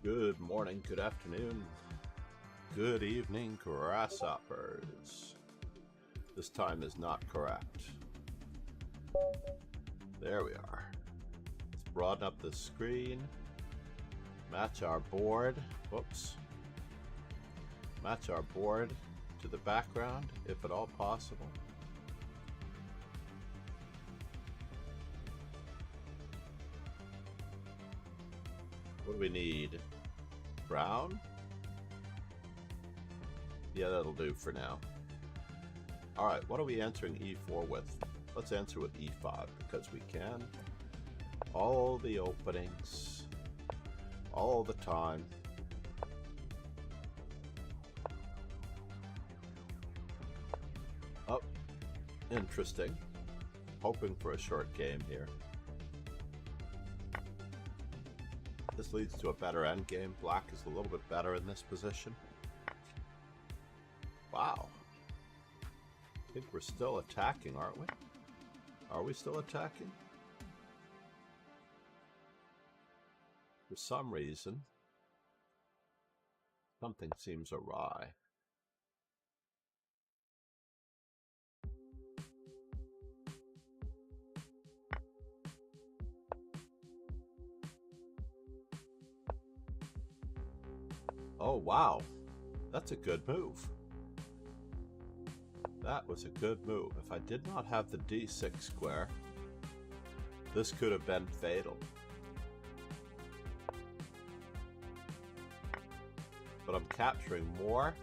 Good morning, good afternoon, good evening, grasshoppers. This time is not correct. There we are. Let's broaden up the screen. Match our board. Whoops. Match our board to the background, if at all possible. What do we need? Brown? Yeah, that'll do for now. Alright, what are we answering E4 with? Let's answer with E5 because we can. All the openings. All the time. Oh, interesting. Hoping for a short game here. This leads to a better endgame. Black is a little bit better in this position. Wow. I think we're still attacking, aren't we? Are we still attacking? For some reason, something seems awry. Oh, wow. That's a good move. That was a good move. If I did not have the D6 square, this could have been fatal. But I'm capturing more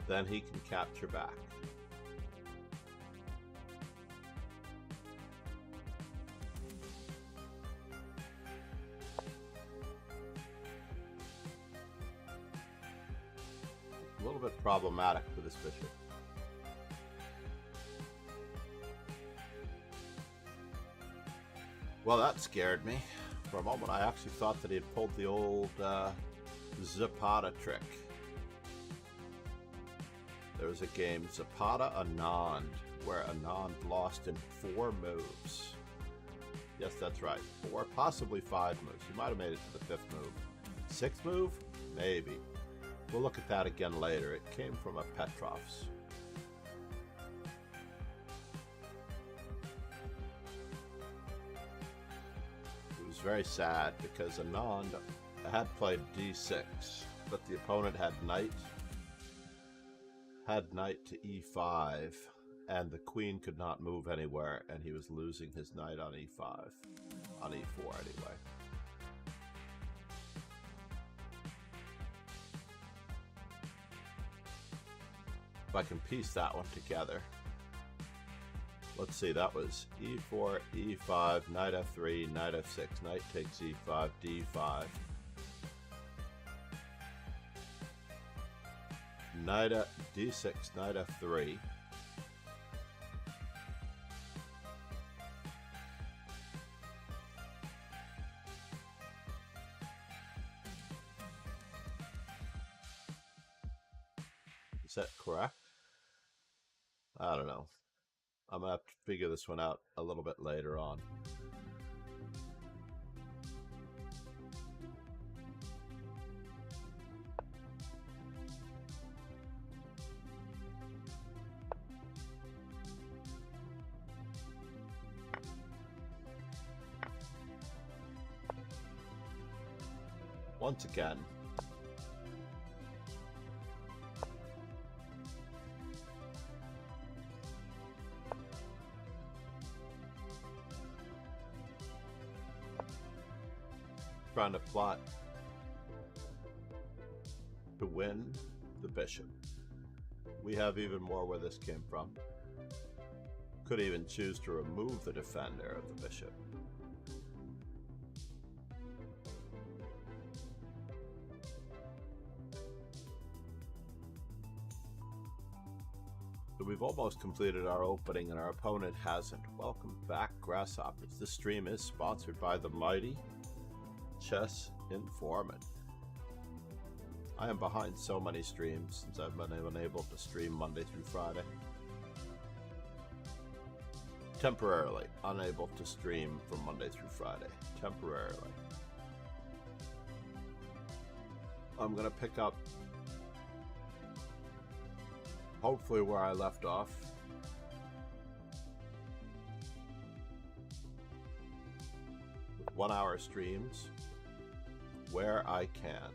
than he can capture back. A little bit problematic for this bishop. Well, that scared me. For a moment, I actually thought that he had pulled the old Zapata trick. There was a game, Zapata Anand, where Anand lost in 4 moves. Yes, that's right. 4, possibly 5 moves. He might have made it to the 5th move. 6th move? Maybe. We'll look at that again later. It came from a Petrov's. It was very sad because Anand had played d6, but the opponent had knight to e5, and the queen could not move anywhere, and he was losing his knight on e5, on e4 anyway. If I can piece that one together. Let's see, that was e4, e5, knight f3, knight f6, knight takes e5, d5. Knight d6, knight f3. Is that correct? I don't know. I'm going to have to figure this one out a little bit later on. Once again, trying to plot to win the bishop. We have even more where this came from. Could even choose to remove the defender of the bishop. So we've almost completed our opening and our opponent hasn't. Welcome back, grasshoppers. This stream is sponsored by the mighty Chess Informant. I am behind so many streams since I've been unable to stream Monday through Friday. Temporarily unable to stream from Monday through Friday. Temporarily. I'm going to pick up hopefully where I left off. With 1 hour streams where I can.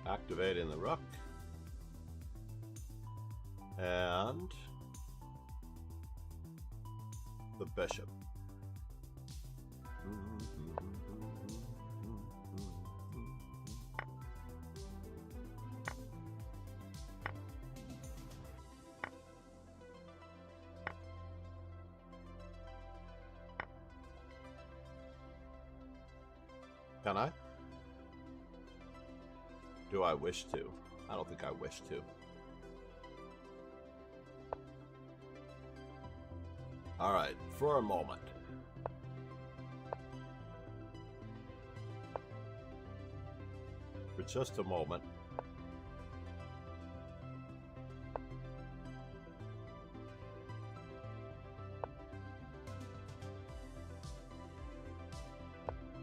Activating the rook. And the bishop. Can I? Do I wish to? I don't think I wish to. All right, for a moment. For just a moment.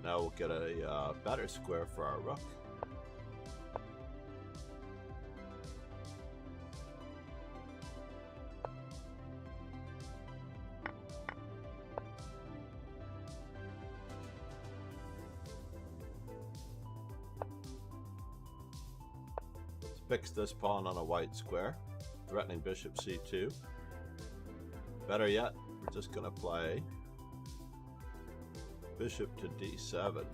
Now we'll get a better square for our rook. Fix this pawn on a white square, threatening bishop c2. Better yet, we're just going to play bishop to d7.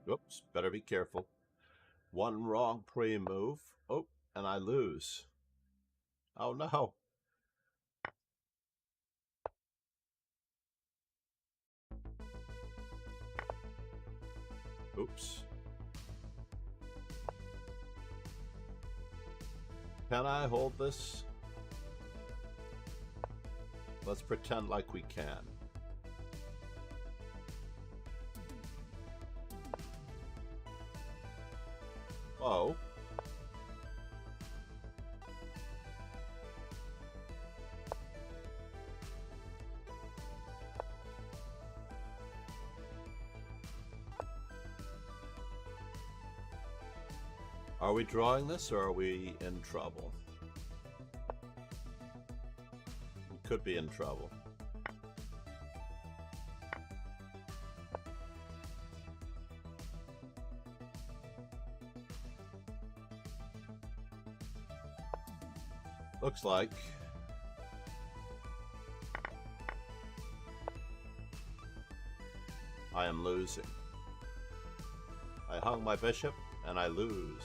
Oops, better be careful. One wrong pre-move. Oh, and I lose. Oh no. Oops. Can I hold this? Let's pretend like we can. Oh. Are we drawing this or are we in trouble? We could be in trouble. Looks like I am losing. I hung my bishop and I lose.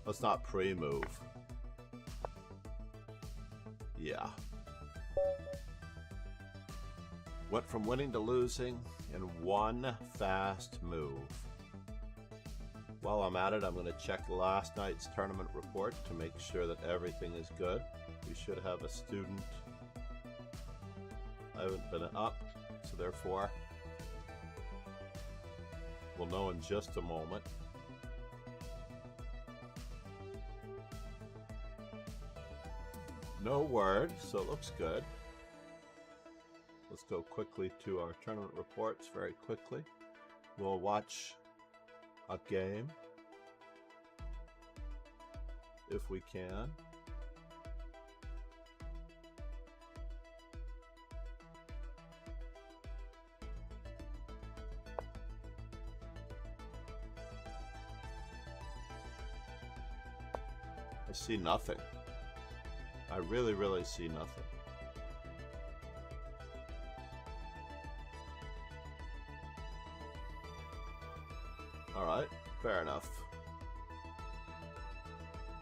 Let's not pre-move. Yeah. Went from winning to losing in one fast move. While I'm at it, I'm going to check last night's tournament report to make sure that everything is good. We should have a student. I haven't been up, so therefore we'll know in just a moment. No word, so it looks good. Let's go quickly to our tournament reports very quickly. We'll watch a game if we can. I see nothing. I really see nothing. Alright, fair enough.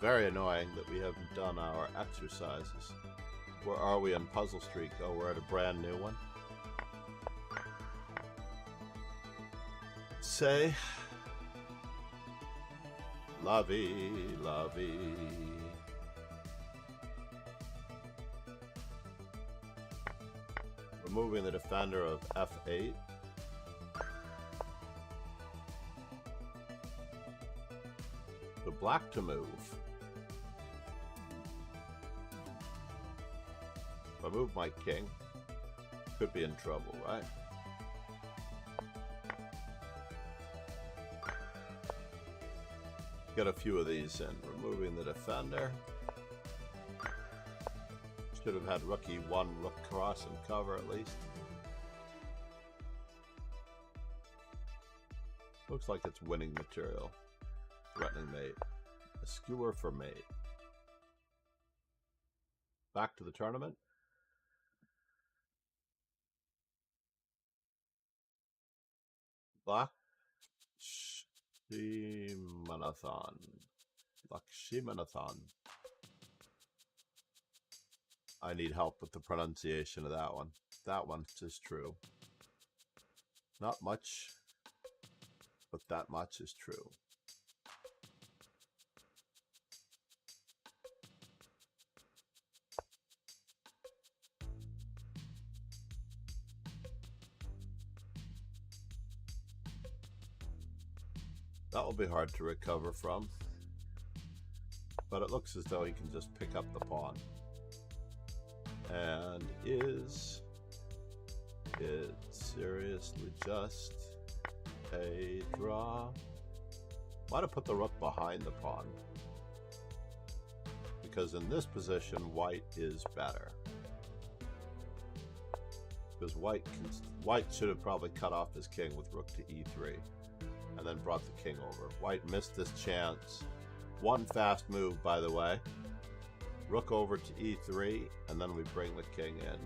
Very annoying that we haven't done our exercises. Where are we on Puzzle Streak? Oh, we're at a brand new one. say? Lovey, lovey. Removing the defender of F8. The black to move. If I move my king, could be in trouble, right? Get a few of these in. Removing the defender. Should have had rookie 1 rook cross and cover at least. Looks like it's winning material. Threatening mate. A skewer for mate. Back to the tournament. Lakshmanathan. Lakshmanathan. I need help with the pronunciation of that one. That one is true. Not much, but that much is true. That will be hard to recover from, but it looks as though he can just pick up the pawn. And is it seriously just a draw? Might have put the rook behind the pawn, because in this position white is better. Because white should have probably cut off his king with rook to e3 and then brought the king over. White missed this chance. One fast move, by the way. Rook over to e3, and then we bring the king in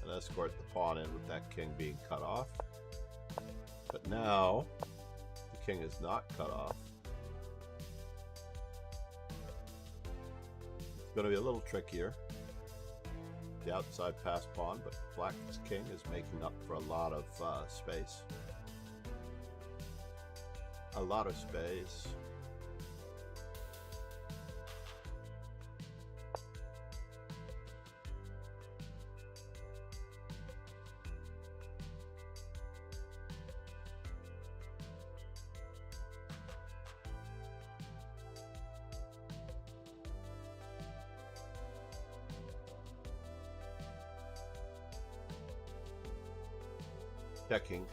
and escort the pawn in with that king being cut off. But now the king is not cut off. It's going to be a little trickier. The outside pass pawn, but black's king is making up for a lot of space. A lot of space. Checking.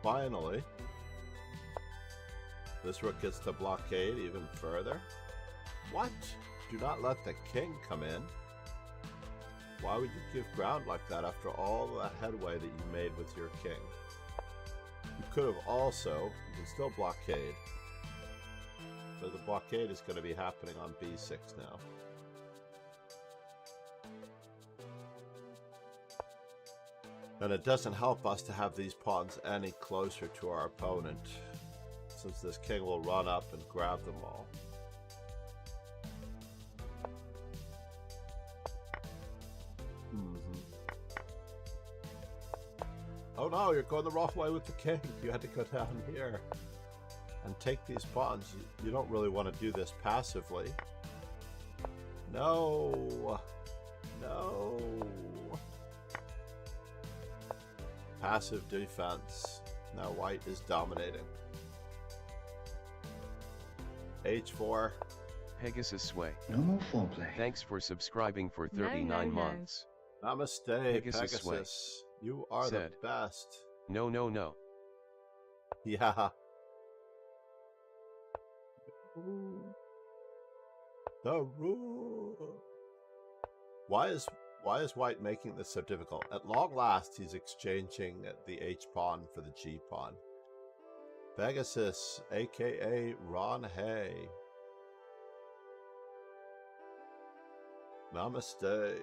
Finally, this rook gets to blockade even further. What? Do not let the king come in. Why would you give ground like that after all that headway that you made with your king? You could have also, you can still blockade, but the blockade is going to be happening on b6 now. And it doesn't help us to have these pawns any closer to our opponent, since this king will run up and grab them all. Oh no, you're going the wrong way with the king. You had to go down here and take these pawns. You don't really want to do this passively. No. No. Passive defense. Now white is dominating. H4. Pegasus Sway. No more foreplay. Thanks for subscribing for 39 months. Namaste, Pegasus Sway. Pegasus. You are Said. the best. No, no, no. Yeah. The rule. Why is white making this so difficult? At long last, he's exchanging the H pawn for the G pawn. Pegasus, aka Ron Hay. Namaste.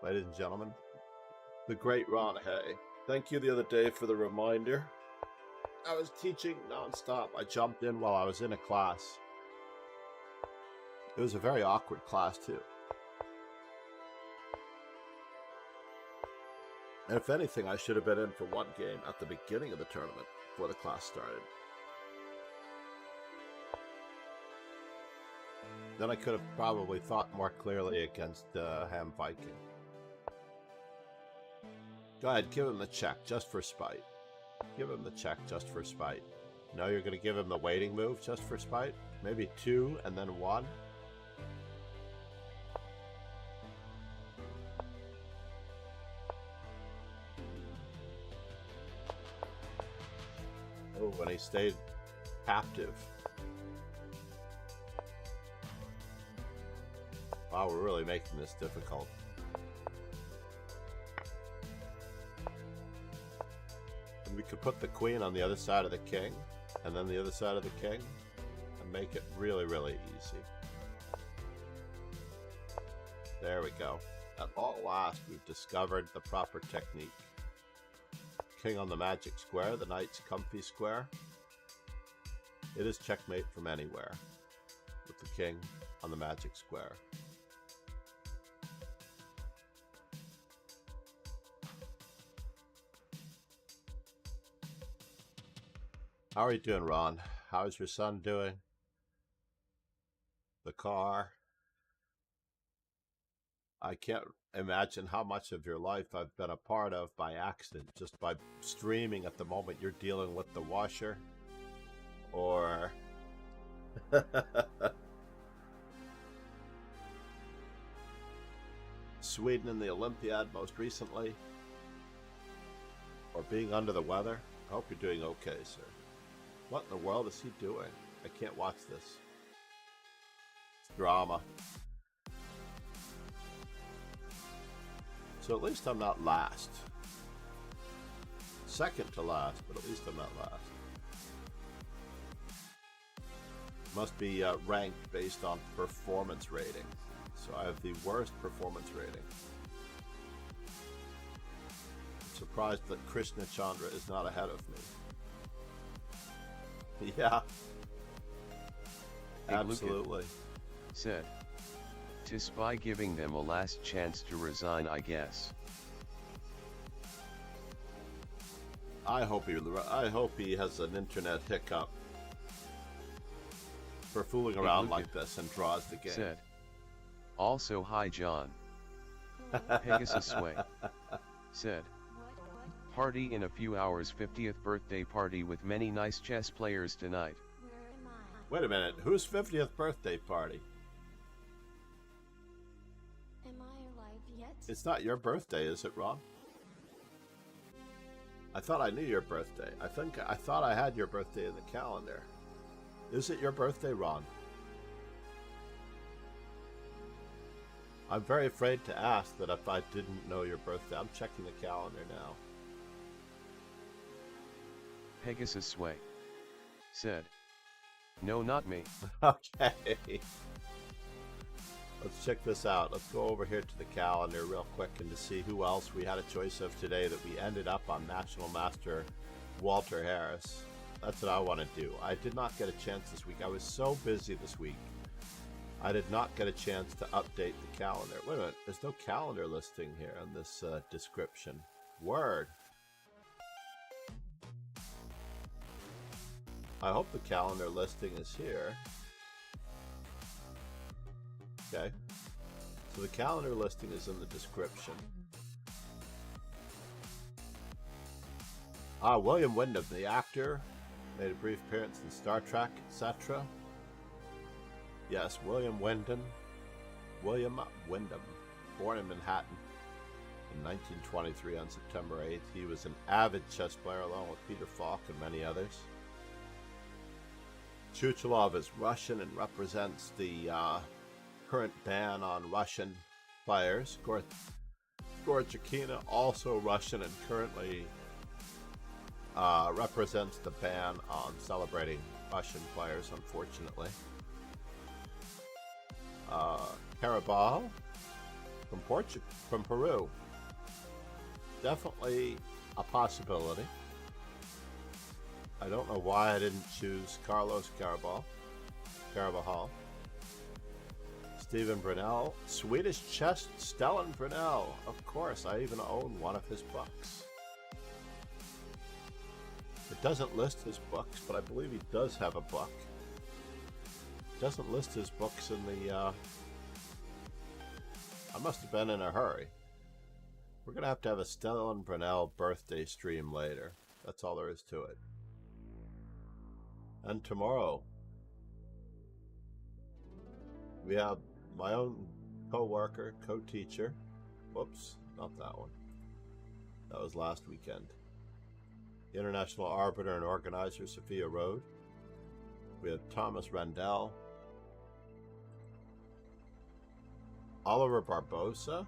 Ladies and gentlemen, The great Ron Hay. Thank you the other day for the reminder. I was teaching nonstop. I jumped in while I was in a class. It was a very awkward class, too. And if anything, I should have been in for one game at the beginning of the tournament before the class started. Then I could have probably thought more clearly against Ham Viking. Go ahead, give him the check just for spite. Give him the check just for spite. No, you're going to give him the waiting move just for spite? Maybe 2 and then 1? Oh, and he stayed captive. Wow, we're really making this difficult. And we could put the queen on the other side of the king, and then the other side of the king, and make it really, really easy. There we go. At long last, we've discovered the proper technique. King on the magic square, the knight's comfy square. It is checkmate from anywhere, with the king on the magic square. How are you doing, Ron? How's your son doing? The car? I can't imagine how much of your life I've been a part of by accident, just by streaming at the moment you're dealing with the washer. Or... Sweden in the Olympiad most recently. Or being under the weather. I hope you're doing okay, sir. What in the world is he doing? I can't watch this. It's drama. So at least I'm not last. Second to last, but at least I'm not last. Must be ranked based on performance rating. So I have the worst performance rating. I'm surprised that Krishna Chandra is not ahead of me. Yeah. Hey, absolutely. Lucan said, "To spy giving them a last chance to resign, I guess." I hope he has an internet hiccup for fooling around like this and draws the game. Said, "Also hi John." Pegasus Way said, "Party in a few hours, 50th birthday party with many nice chess players tonight." Wait a minute, whose 50th birthday party? Am I alive yet? It's not your birthday, is it, Ron? I thought I knew your birthday. I thought I had your birthday in the calendar. Is it your birthday, Ron? I'm very afraid to ask that if I didn't know your birthday. I'm checking the calendar now. Pegasus Sway said, "No, not me." Okay. Let's check this out. Let's go over here to the calendar real quick and to see who else we had a choice of today that we ended up on National Master Walter Harris. That's what I want to do. I did not get a chance this week. I was so busy this week. I did not get a chance to update the calendar. Wait a minute. There's no calendar listing here in this description. Word. I hope the calendar listing is here. Okay. So the calendar listing is in the description. William Wyndham, the actor, made a brief appearance in Star Trek, etc. Yes, William Wyndham. William Wyndham, born in Manhattan in 1923 on September 8th. He was an avid chess player along with Peter Falk and many others. Chuchalov is Russian and represents the current ban on Russian players. Gorchakina, also Russian and currently represents the ban on celebrating Russian players, unfortunately. Carabao from Peru. definitely a possibility. I don't know why I didn't choose Carlos Carabajal. Stephen Brunel, Swedish chess, Stellan Brunel. Of course, I even own one of his books. It doesn't list his books, but I believe he does have a book. It doesn't list his books in the... I must have been in a hurry. We're going to have a Stellan Brunel birthday stream later. That's all there is to it. And tomorrow, we have my own co-worker, co-teacher. Whoops, not that one. That was last weekend. International arbiter and organizer, Sophia Rode. We have Thomas Randell. Oliver Barbosa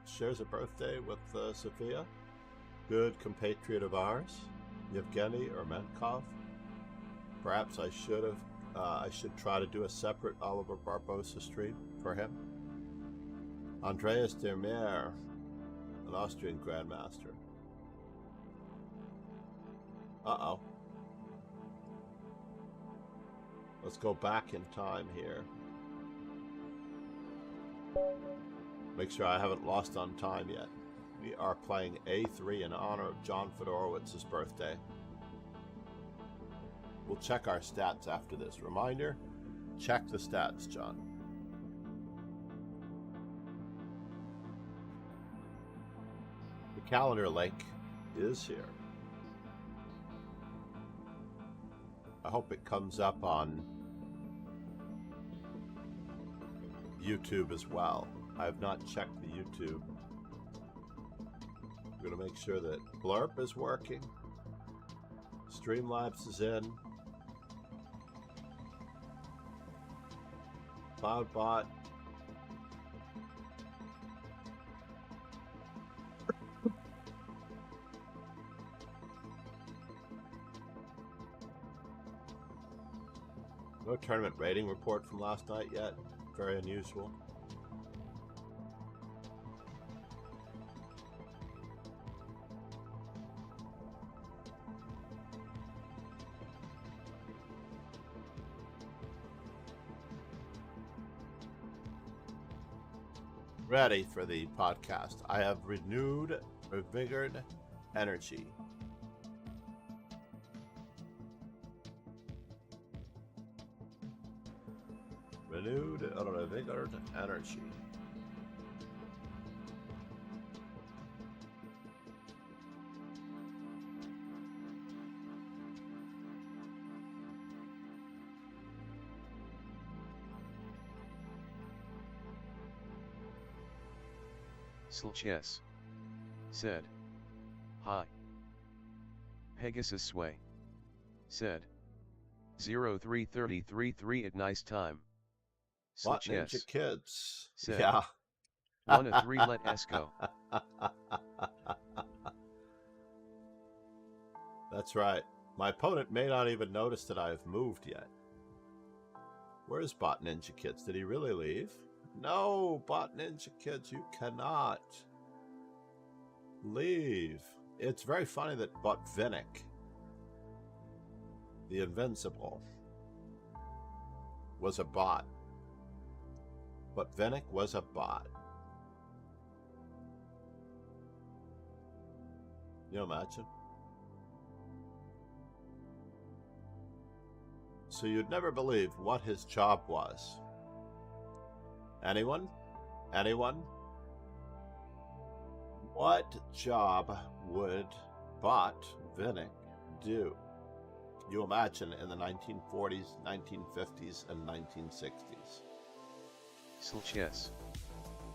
shares a birthday with Sophia. Good compatriot of ours. Yevgeny Ermenkov. Perhaps I should try to do a separate Oliver Barbosa stream for him. Andreas Dermer, an Austrian grandmaster. Uh-oh. Let's go back in time here. Make sure I haven't lost on time yet. We are playing A3 in honor of John Fedorowicz's birthday. We'll check our stats after this. Reminder, check the stats, John. The calendar link is here. I hope it comes up on YouTube as well. I have not checked the YouTube. I'm going to make sure that Blurp is working. Streamlabs is in. CloudBot. No tournament rating report from last night yet. Very unusual. Ready for the podcast. I have renewed, revigored energy. Renewed, revigored energy. Slchess said, "Hi." Pegasus Sway said, 0333 at nice time. What Ninja Kids? Said, yeah. 1 of 3 let Esco. That's right. My opponent may not even notice that I have moved yet. Where's Bot Ninja Kids? Did he really leave? No, Bot Ninja Kids, you cannot leave. It's very funny that Bot Vinnick, the Invincible, was a bot. But Vinnick was a bot. Can you imagine? So you'd never believe what his job was. Anyone? Anyone? What job would Bot Vinnick do? Can you imagine in the 1940s, 1950s, and 1960s? Slchess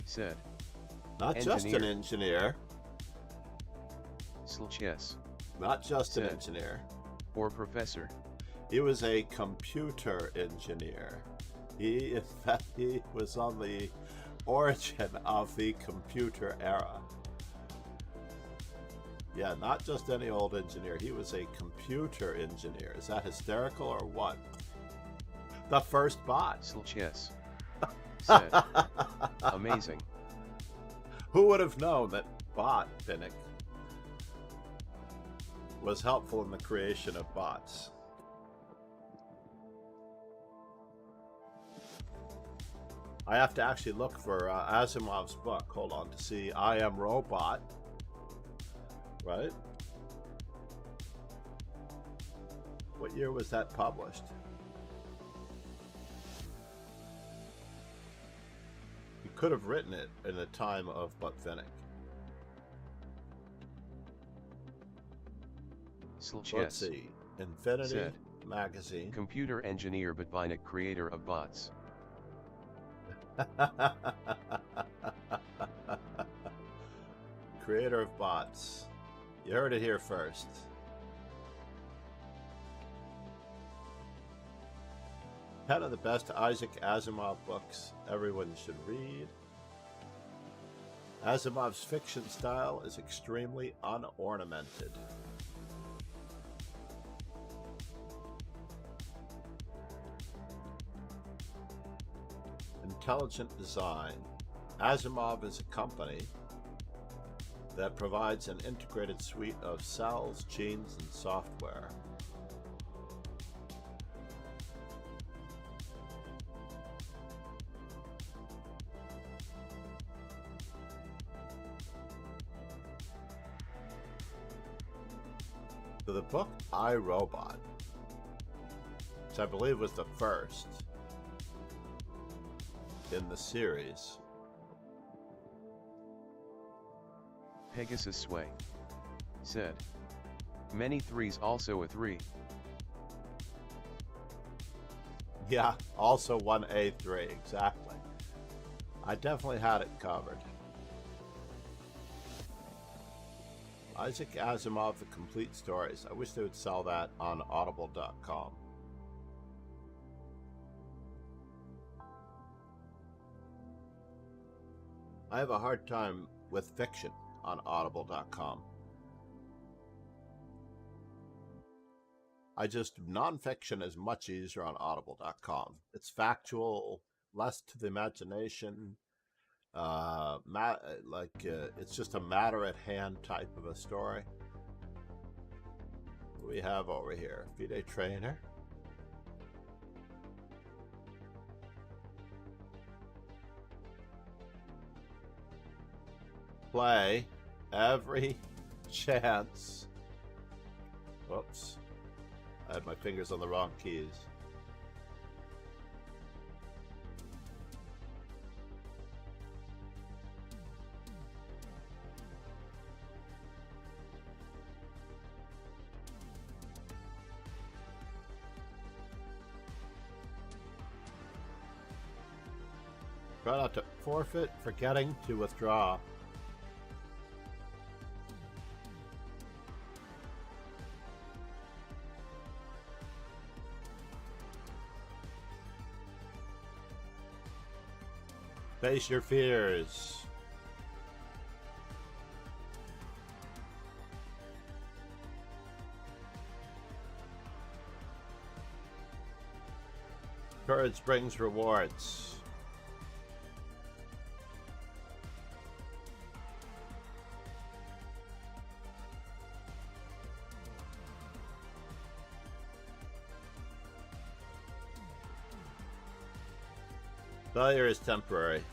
said, not just an engineer. Slchess. Not just an said, engineer. Or professor. He was a computer engineer. He, in fact, he was on the origin of the computer era. Yeah, not just any old engineer. He was a computer engineer. Is that hysterical or what? The first bot. Slchess said, amazing. Who would have known that Bot Vinnick was helpful in the creation of bots. I have to actually look for Asimov's book. Hold on, to see I Am Robot. Right? What year was that published? He could have written it in the time of Botvinnik. Let's see. Infinity said, Magazine. Computer engineer Botvinnik, creator of bots. Creator of bots. You heard it here first. One of the best Isaac Asimov books everyone should read. Asimov's fiction style is extremely unornamented. Intelligent design. Asimov is a company that provides an integrated suite of cells, genes, and software. So the book I, Robot, which I believe was the first in the series. Pegasus Sway said, many threes, also a 3. Yeah, also 1A3, exactly. I definitely had it covered. Isaac Asimov, The Complete Stories. I wish they would sell that on audible.com. I have a hard time with fiction on audible.com. Nonfiction is much easier on audible.com. It's factual, less to the imagination, it's just a matter at hand type of a story. What do we have over here? Fide Trainer. Play every chance. Whoops. I had my fingers on the wrong keys. Try not to forfeit, forgetting to withdraw. Face your fears. Courage brings rewards. Failure is temporary.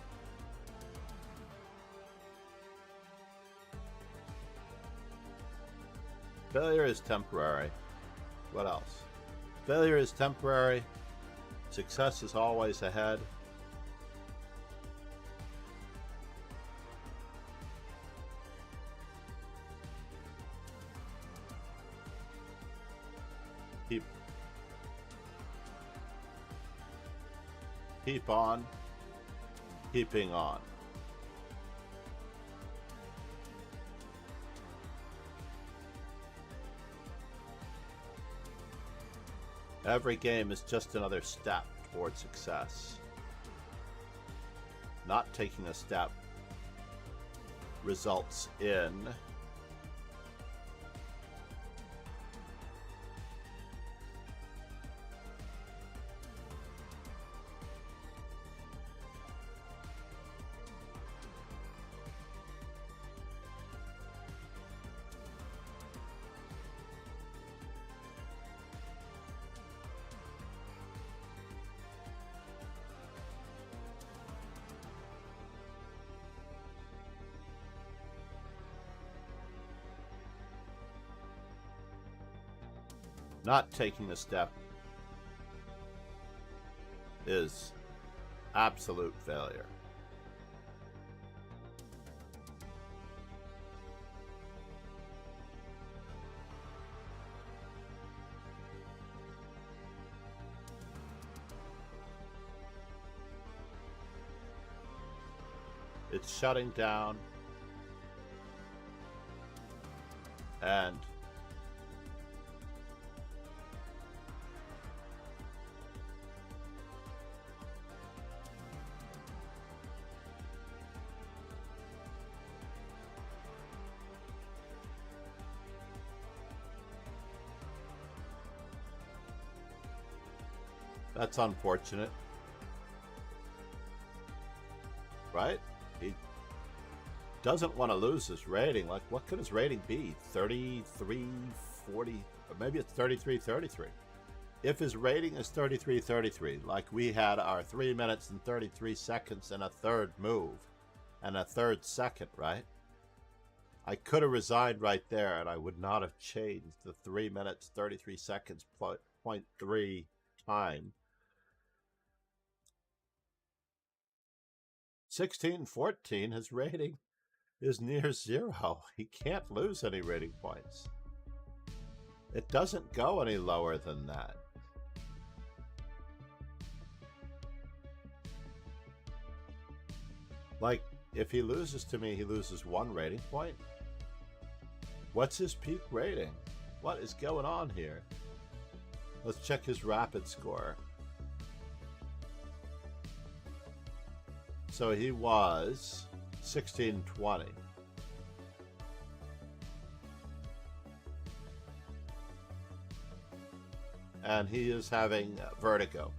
Failure is temporary. What else? Failure is temporary. Success is always ahead. Keep on, keeping on. Every game is just another step toward success. Not taking a step results in Not taking a step is absolute failure. It's shutting down, and that's unfortunate, right? He doesn't want to lose his rating. Like, what could his rating be? 33, 40, or maybe it's 33, 33. If his rating is 33, 33, like we had our 3 minutes and 33 seconds and a third move and a third second, right? I could have resigned right there and I would not have changed the 3 minutes, 33 seconds, 0.3 time. 16-14, his rating is near 0. He can't lose any rating points. It doesn't go any lower than that. Like, if he loses to me, he loses 1 rating point. What's his peak rating? What is going on here? Let's check his rapid score. So he was 16-20. And he is having vertigo.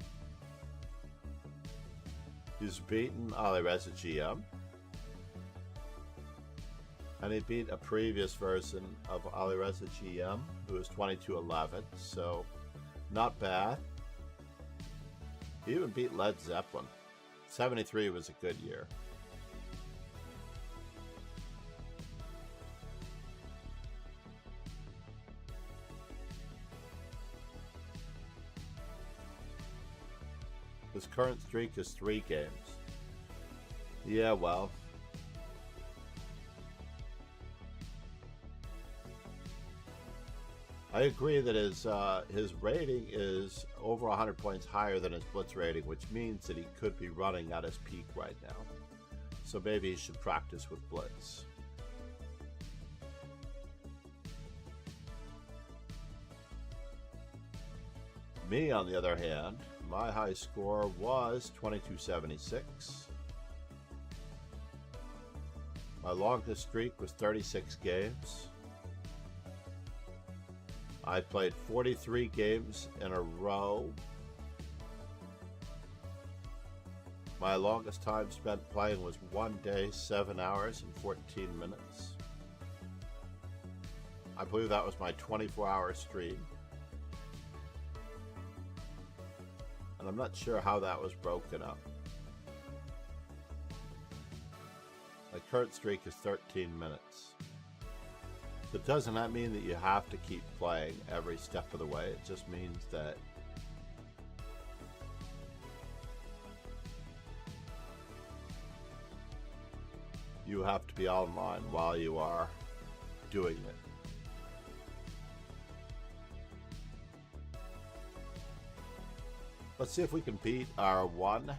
He's beaten Alireza GM. And he beat a previous version of Alireza GM, who was 22-11, so not bad. He even beat Led Zeppelin. 73 was a good year. His current streak is 3 games. Yeah, well. I agree that his rating is over 100 points higher than his Blitz rating, which means that he could be running at his peak right now. So maybe he should practice with Blitz. Me, on the other hand, my high score was 2276. My longest streak was 36 games. I played 43 games in a row. My longest time spent playing was 1 day, 7 hours, and 14 minutes. I believe that was my 24-hour stream. And I'm not sure how that was broken up. My current streak is 13 minutes. So doesn't that mean that you have to keep playing every step of the way? It just means that you have to be online while you are doing it. Let's see if we can beat our 1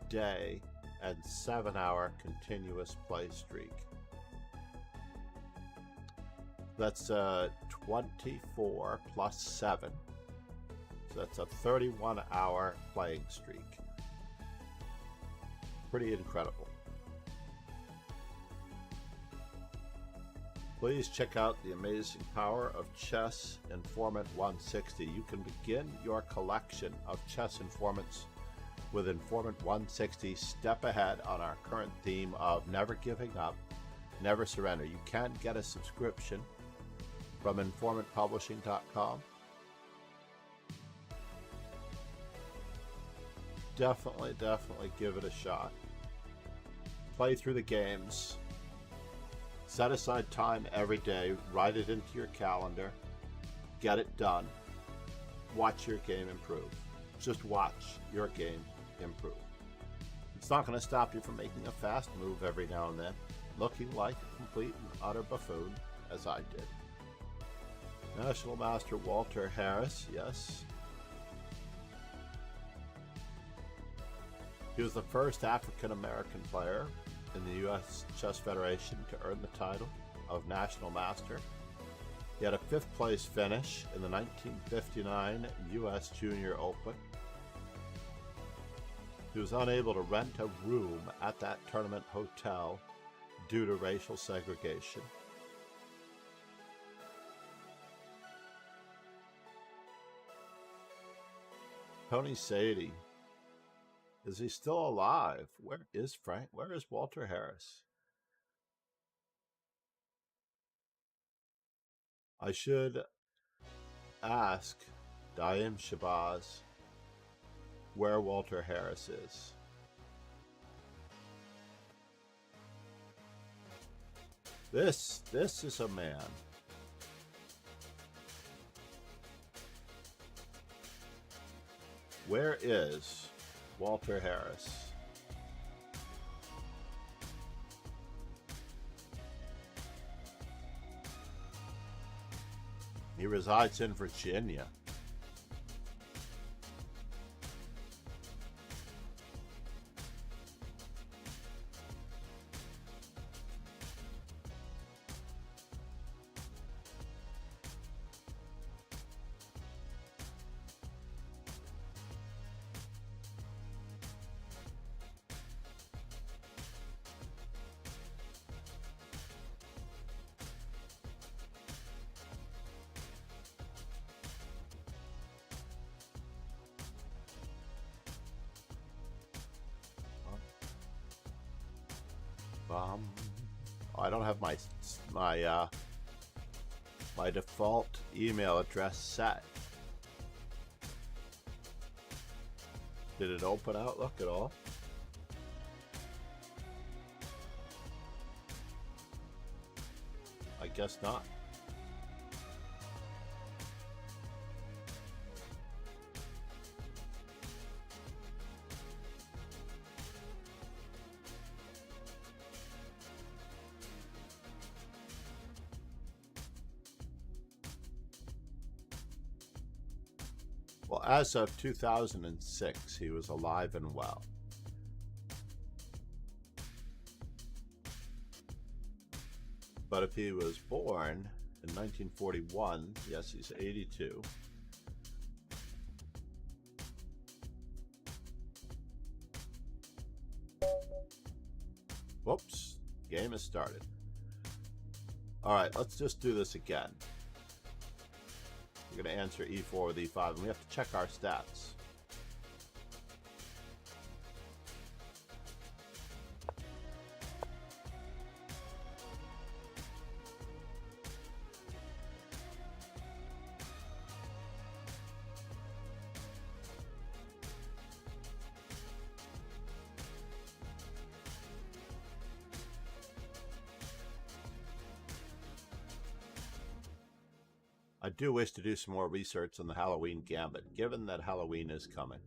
day and 7 hour continuous play streak. That's 24 plus 7. So that's a 31-hour playing streak. Pretty incredible. Please check out the amazing power of Chess Informant 160. You can begin your collection of chess informants with Informant 160 step ahead on our current theme of never giving up, never surrender. You can get a subscription from informantpublishing.com. Definitely give it a shot. Play through the games. Set aside time every day. Write it into your calendar. Get it done. watch your game improve. Just watch your game improve. It's not going to stop you from making a fast move every now and then, looking like a complete and utter buffoon, as I did. National Master Walter Harris, yes. He was the first African-American player in the U.S. Chess Federation to earn the title of National Master. He had a 5th place finish in the 1959 U.S. Junior Open. He was unable to rent a room at that tournament hotel due to racial segregation. Tony Sadie. Is he still alive? Where is Frank? Where is Walter Harris? I should ask Daim Shabazz where Walter Harris is. This is a man. Where is Walter Harris? He resides in Virginia. I don't have my default email address set. Did it open Outlook at all? I guess not. Well, as of 2006, he was alive and well. But if he was born in 1941, yes, he's 82. Whoops, game has started. All right, let's just do this again. We're going to answer E4 with E5, and we have to check our stats. I do wish to do some more research on the Halloween Gambit, given that Halloween is coming.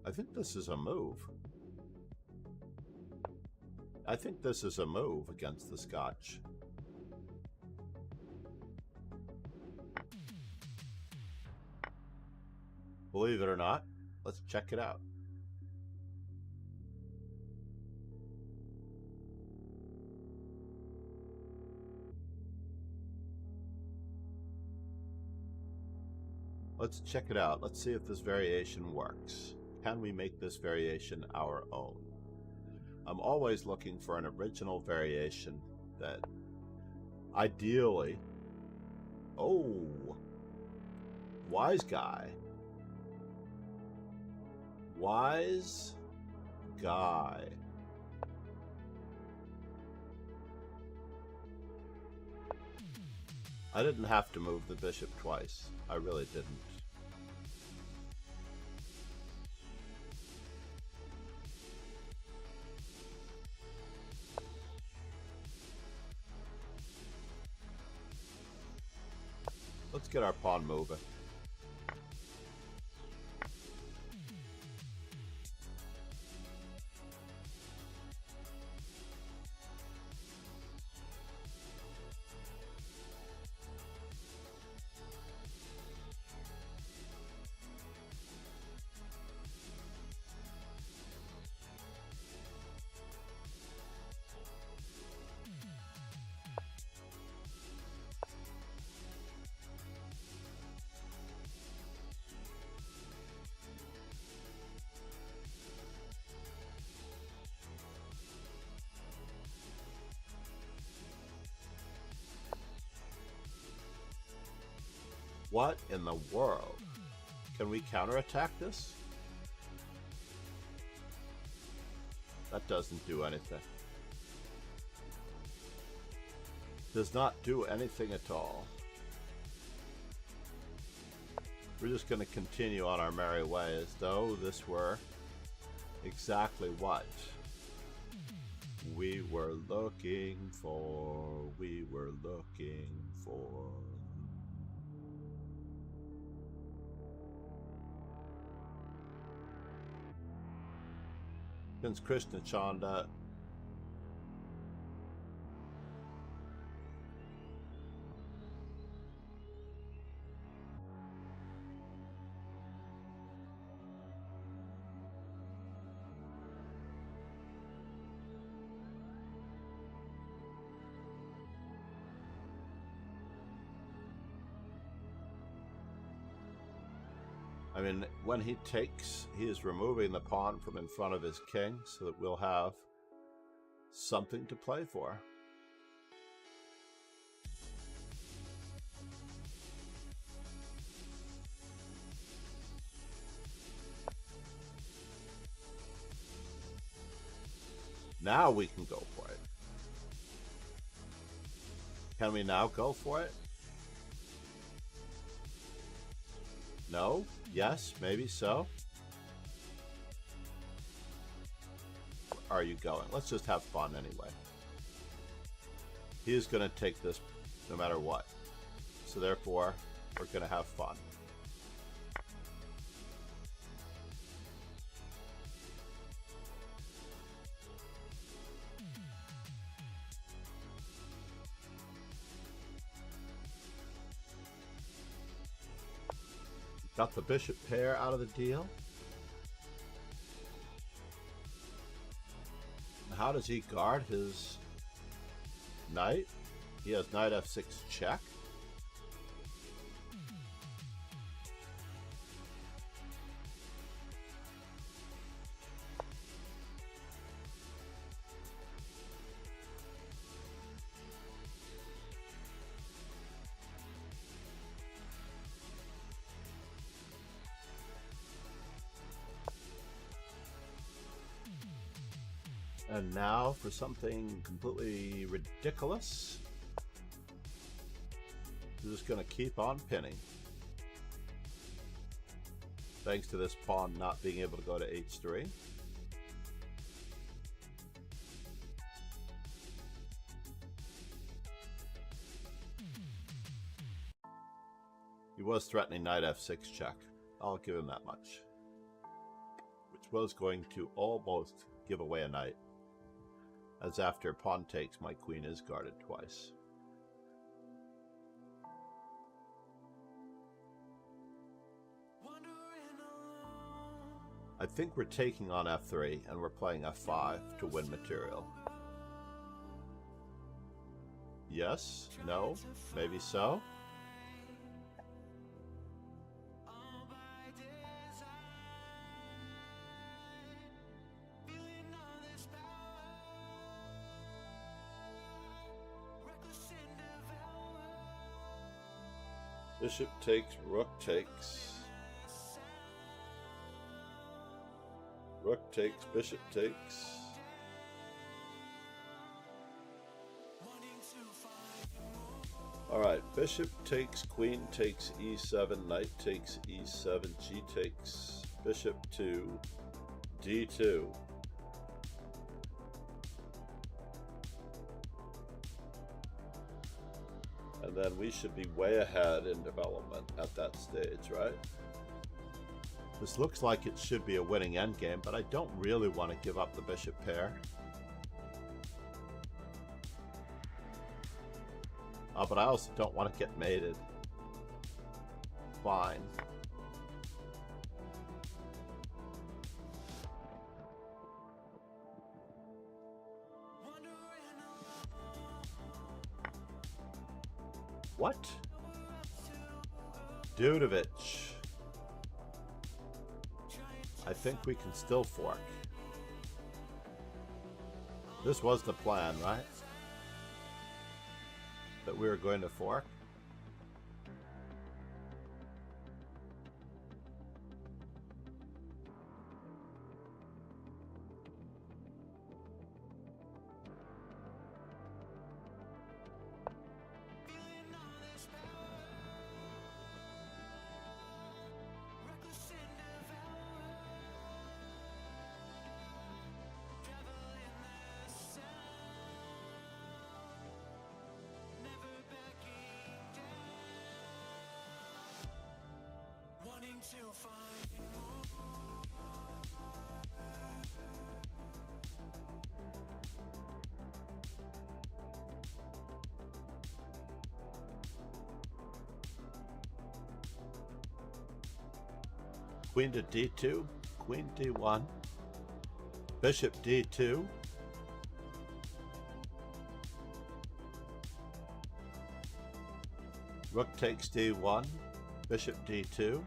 I think this is a move. I think this is a move against the Scotch. Believe it or not, let's check it out. Let's check it out. Let's see if this variation works. Can we make this variation our own? I'm always looking for an original variation that ideally... Oh! Wise guy. Wise guy. I didn't have to move the bishop twice. I really didn't. Let's get our pawn moving. What in the world? Can we counterattack this? That doesn't do anything. Does not do anything at all. We're just going to continue on our merry way as though this were exactly what we were looking for. We were looking for. Since Krishna Chanda I mean, when he takes, he is removing the pawn from in front of his king so that we'll have something to play for. Now we can go for it. Can we now go for it? No? Yes? Maybe so? Where are you going? Let's just have fun anyway. He is going to take this no matter what. So therefore, we're going to have fun. Got the bishop pair out of the deal. How does he guard his knight? He has knight f6 check. And now for something completely ridiculous. We're just going to keep on pinning. Thanks to this pawn not being able to go to h3. He was threatening knight f6 check. I'll give him that much. Which was going to almost give away a knight. As after pawn takes, my queen is guarded twice. I think we're taking on f3 and we're playing f5 to win material. Yes? No? Maybe so? Bishop takes, rook takes. Rook takes, bishop takes. Alright, bishop takes, queen takes e7, knight takes e7, g takes, bishop to d2. And then we should be way ahead in development at that stage, right? This looks like it should be a winning endgame, but I don't really want to give up the bishop pair. But I also don't want to get mated. Fine. What? Dudovich. I think we can still fork. This was the plan, right? That we were going to fork. Queen to d2, queen d1, bishop d2, rook takes d1, bishop d2,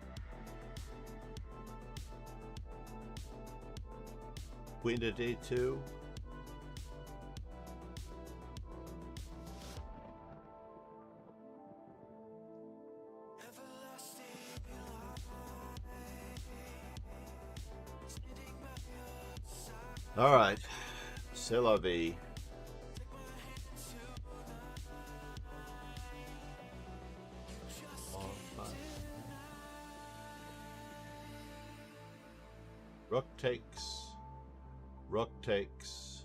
queen to d2, all right, c'est la vie. Rook takes, rook takes,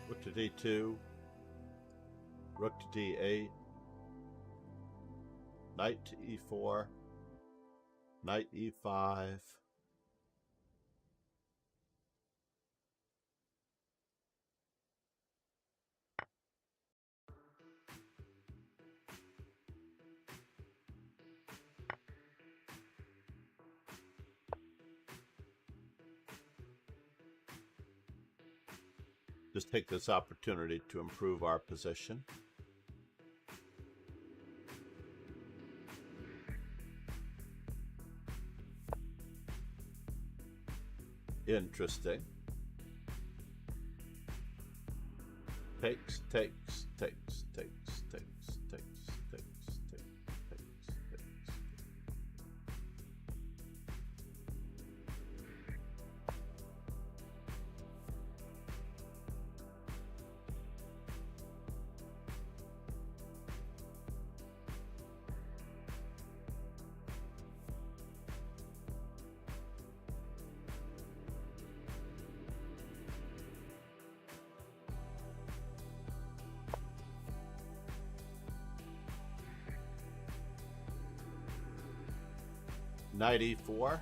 rook to d2, rook to d8, knight to e4, knight e5, just take this opportunity to improve our position. Interesting. Takes, takes, takes, takes, takes, takes, takes, takes, takes, takes. Knight e4,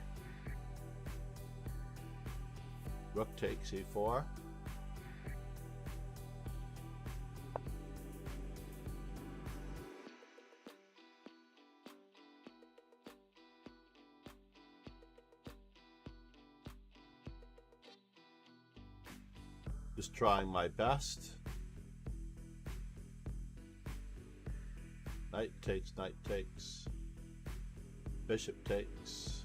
rook takes e4, just trying my best. Knight takes, bishop takes.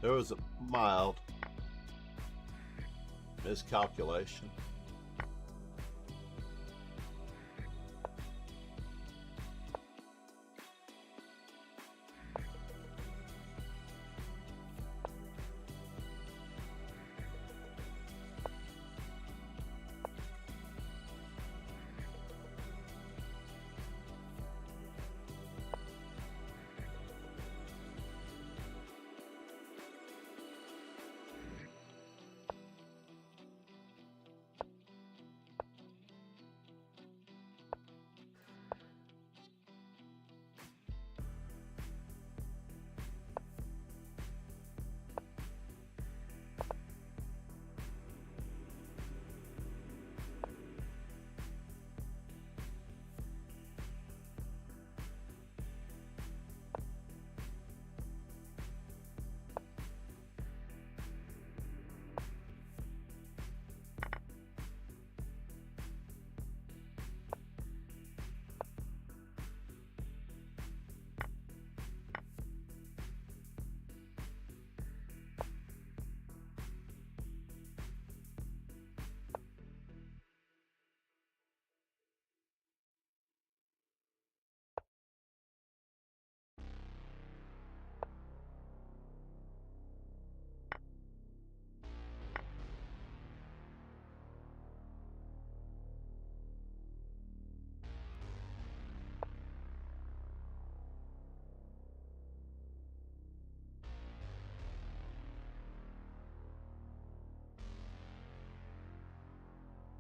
There was a mild miscalculation.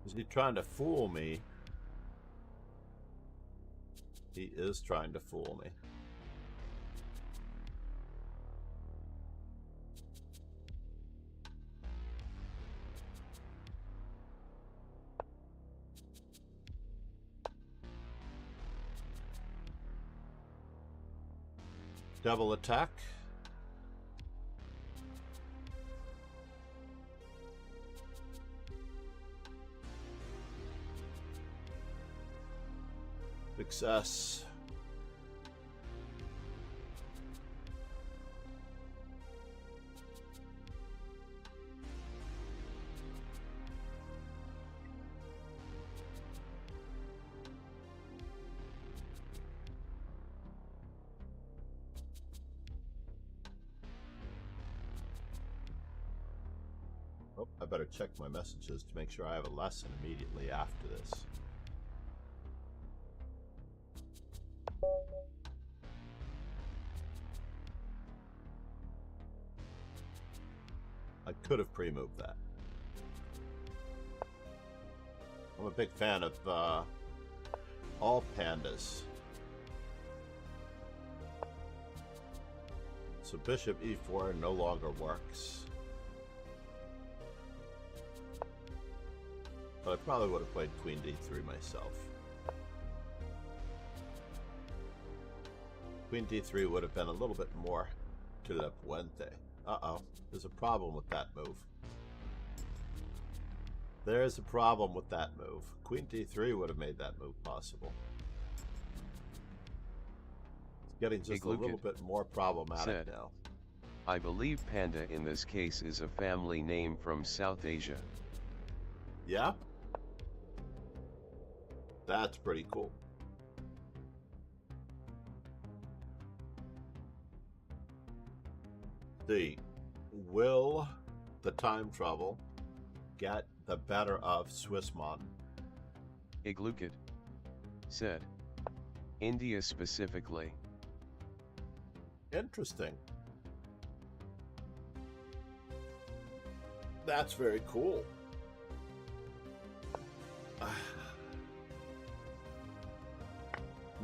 Is he trying to fool me? He is trying to fool me. Double attack. Success. Oh, I better check my messages to make sure I have a lesson immediately after this. I could have pre-moved that. I'm a big fan of all pandas. So bishop e4 no longer works. But I probably would have played queen d3 myself. Queen d3 would have been a little bit more to the puente. Uh-oh, there's a problem with that move. There is a problem with that move. Queen d3 would have made that move possible. It's getting just a little bit more problematic now. I believe panda in this case is a family name from South Asia. Yeah? That's pretty cool. Will the time travel get the better of Swissmon? Iglukit said, India specifically. Interesting. That's very cool.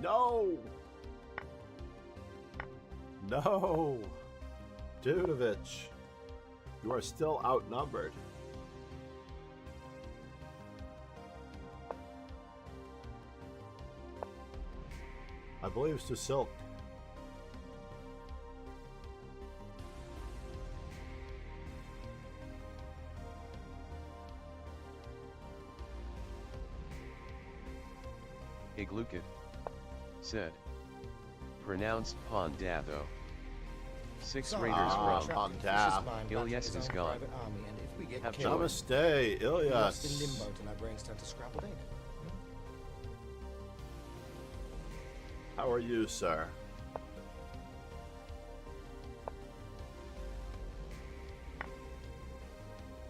No! No! Dudovich, you are still outnumbered. I believe it's to Silk. Iglukit said, pronounced Pondatho. 6 Some raiders Ah, from on vicious tap. mind Ilyas battling his is own gone. private army, and if we get Have killed, joy. Namaste, we're lost in Ilyas. limbo till our brains turn to scrambled egg. How are you, sir?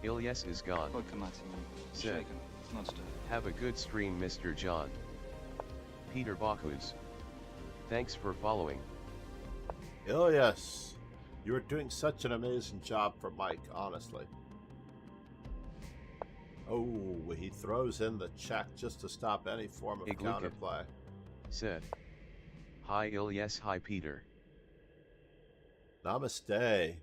Ilyas is gone. Said, have a good stream, Mr. John. Peter Bakus. Thanks for following. Ilyas, you are doing such an amazing job for Mike, honestly. Oh, he throws in the check just to stop any form of Igluket. counterplay. Said. Hi Ilyas, hi Peter. Namaste.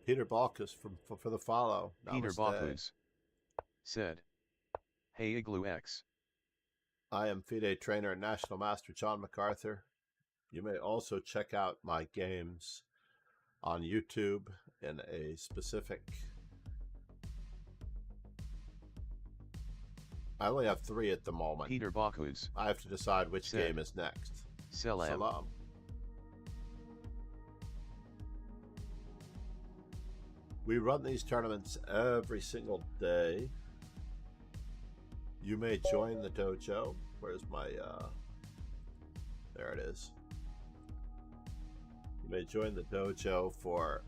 Peter Balkus for the follow. Peter Namaste. Bakus. Said. Hey Igloo X. I am FIDE trainer and National Master John MacArthur. You may also check out my games on YouTube in a specific... I only have 3 at the moment. Peter Bakus. I have to decide which Said. game is next. Salam. Salam. We run these tournaments every single day. You may join the dojo. Where's my, there it is. You may join the dojo for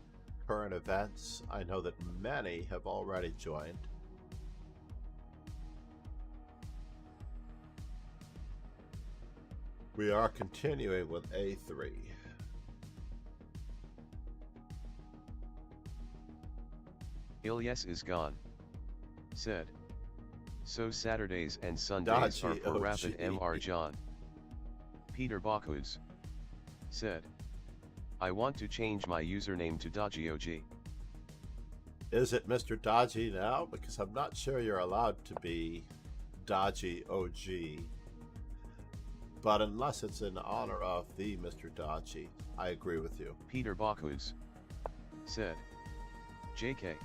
current events. I know that many have already joined. We are continuing with A3. Ilyas is gone. Said. So Saturdays and Sundays are for Rapid MR John. Peter Bakus. Said. I want to change my username to Dodgy OG. Is it Mr. Dodgy now? Because I'm not sure you're allowed to be Dodgy OG. But unless it's in honor of the Mr. Dodgy, I agree with you. Peter Bakus. Said. JK.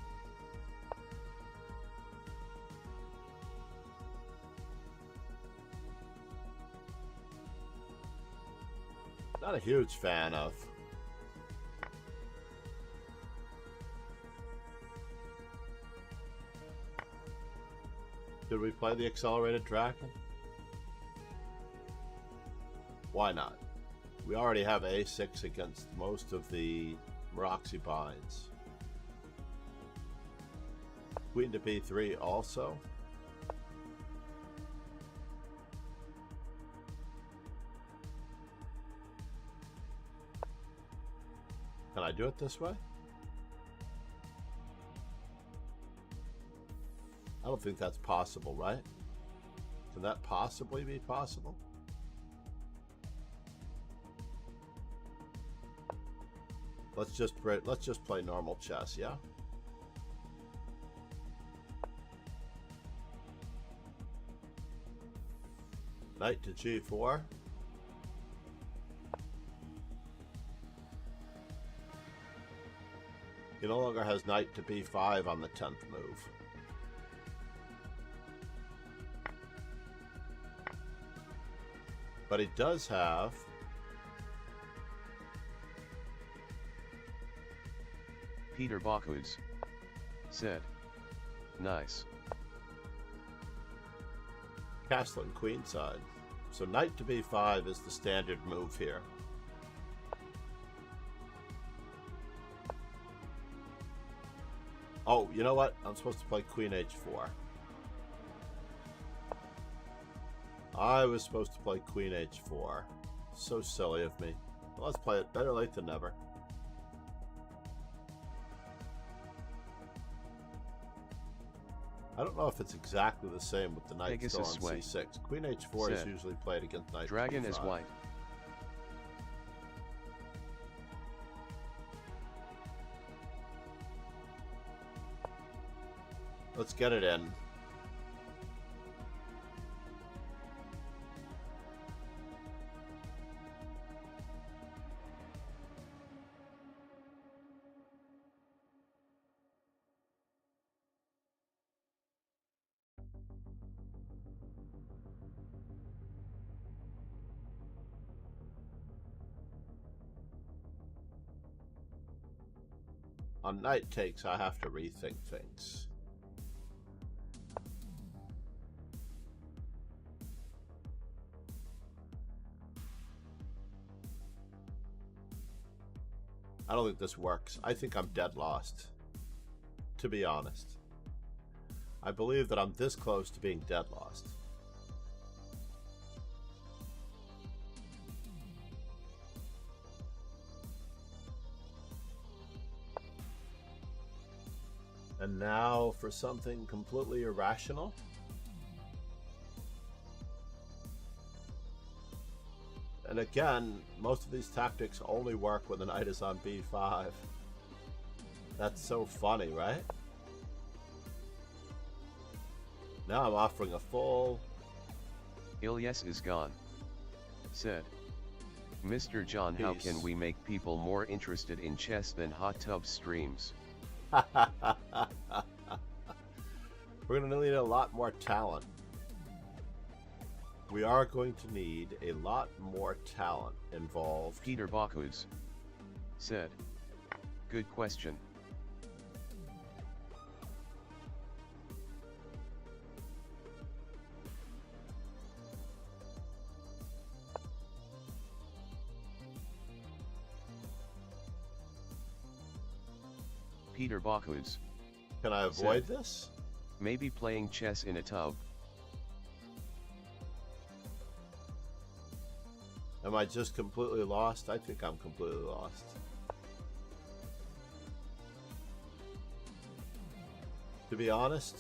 Not a huge fan of. Should we play the Accelerated Dragon? Why not? We already have A6 against most of the Meroxy binds. Queen to B3 also. Can I do it this way? I don't think that's possible, right? Can that possibly be possible? Let's just play normal chess, yeah? Knight to G4. He no longer has knight to B5 on the 10th move. But he does have Peter Bakus. Said. Nice. castle and queenside. So knight to B5 is the standard move here. Oh, you know what? I'm supposed to play Queen H4. I was supposed to play Queen H4. So silly of me. Well, let's play it. Better late than never. I don't know if it's exactly the same with the knight Pegasus still on sway. C6. Queen H4 is Said. usually played against knight Dragon to is B5. white. Let's get it in. On knight takes, I have to rethink things. I don't think this works. I think I'm dead lost, to be honest. I believe that I'm this close to being dead lost. And now for something completely irrational. And again, most of these tactics only work when the knight is on b5. That's so funny, right? Now I'm offering a full... Ilyes is gone. Said. Mr. John, how Peace. can we make people more interested in chess than hot tub streams? We're going to need a lot more talent. We are going to need a lot more talent involved. Peter Bakus. Said. Good question. Peter Bakus. Can I avoid this? Maybe playing chess in a tub. Am I just completely lost? I think I'm completely lost. To be honest,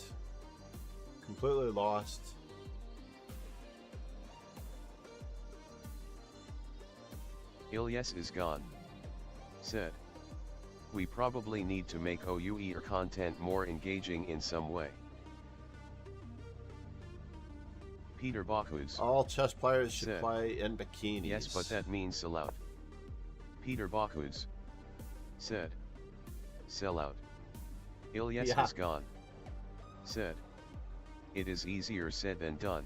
completely lost. Ilyes is gone. Said. We probably need to make OUE or content more engaging in some way. Peter Bakus. All chess players should Said. play in bikinis. Yes, but that means sell out. Peter Bakus. Said. Sell out. Ilyes Yeah. is gone. Said. It is easier said than done.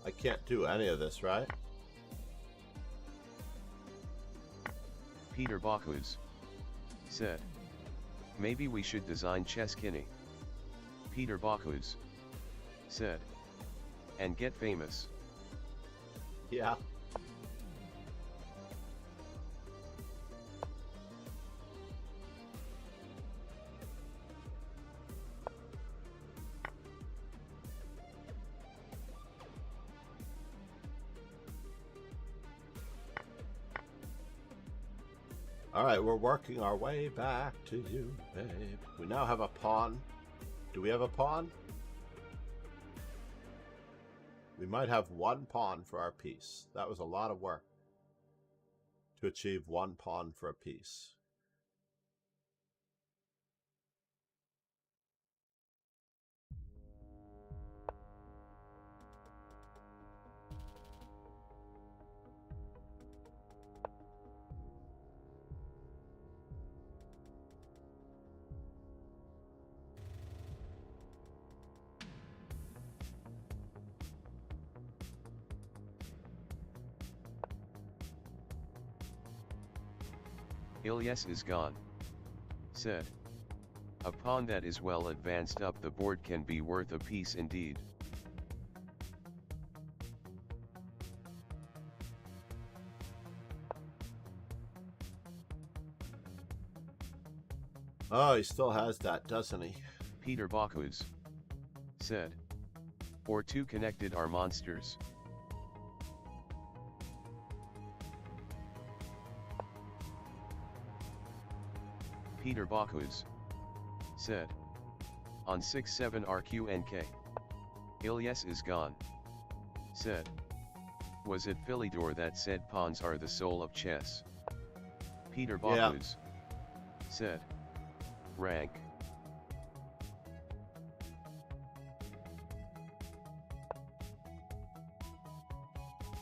I can't do any of this, right? Peter Bakus. Said. Maybe we should design chess Kinney. Peter Bakus. Said. And get famous. Yeah. Alright, we're working our way back to you, babe. We now have a pawn. Do we have a pawn? We might have one pawn for our piece. That was a lot of work to achieve one pawn for a piece. Ilyes is gone. Said. A pawn that is well advanced up the board can be worth a piece indeed. Oh, he still has that, doesn't he? Peter Bakus. Said. Or two connected are monsters. Peter Bakus. Said. On 6-7 RQNK. Ilyes is gone. Said. Was it Philidor that said pawns are the soul of chess? Peter Bakus. Said. Rank.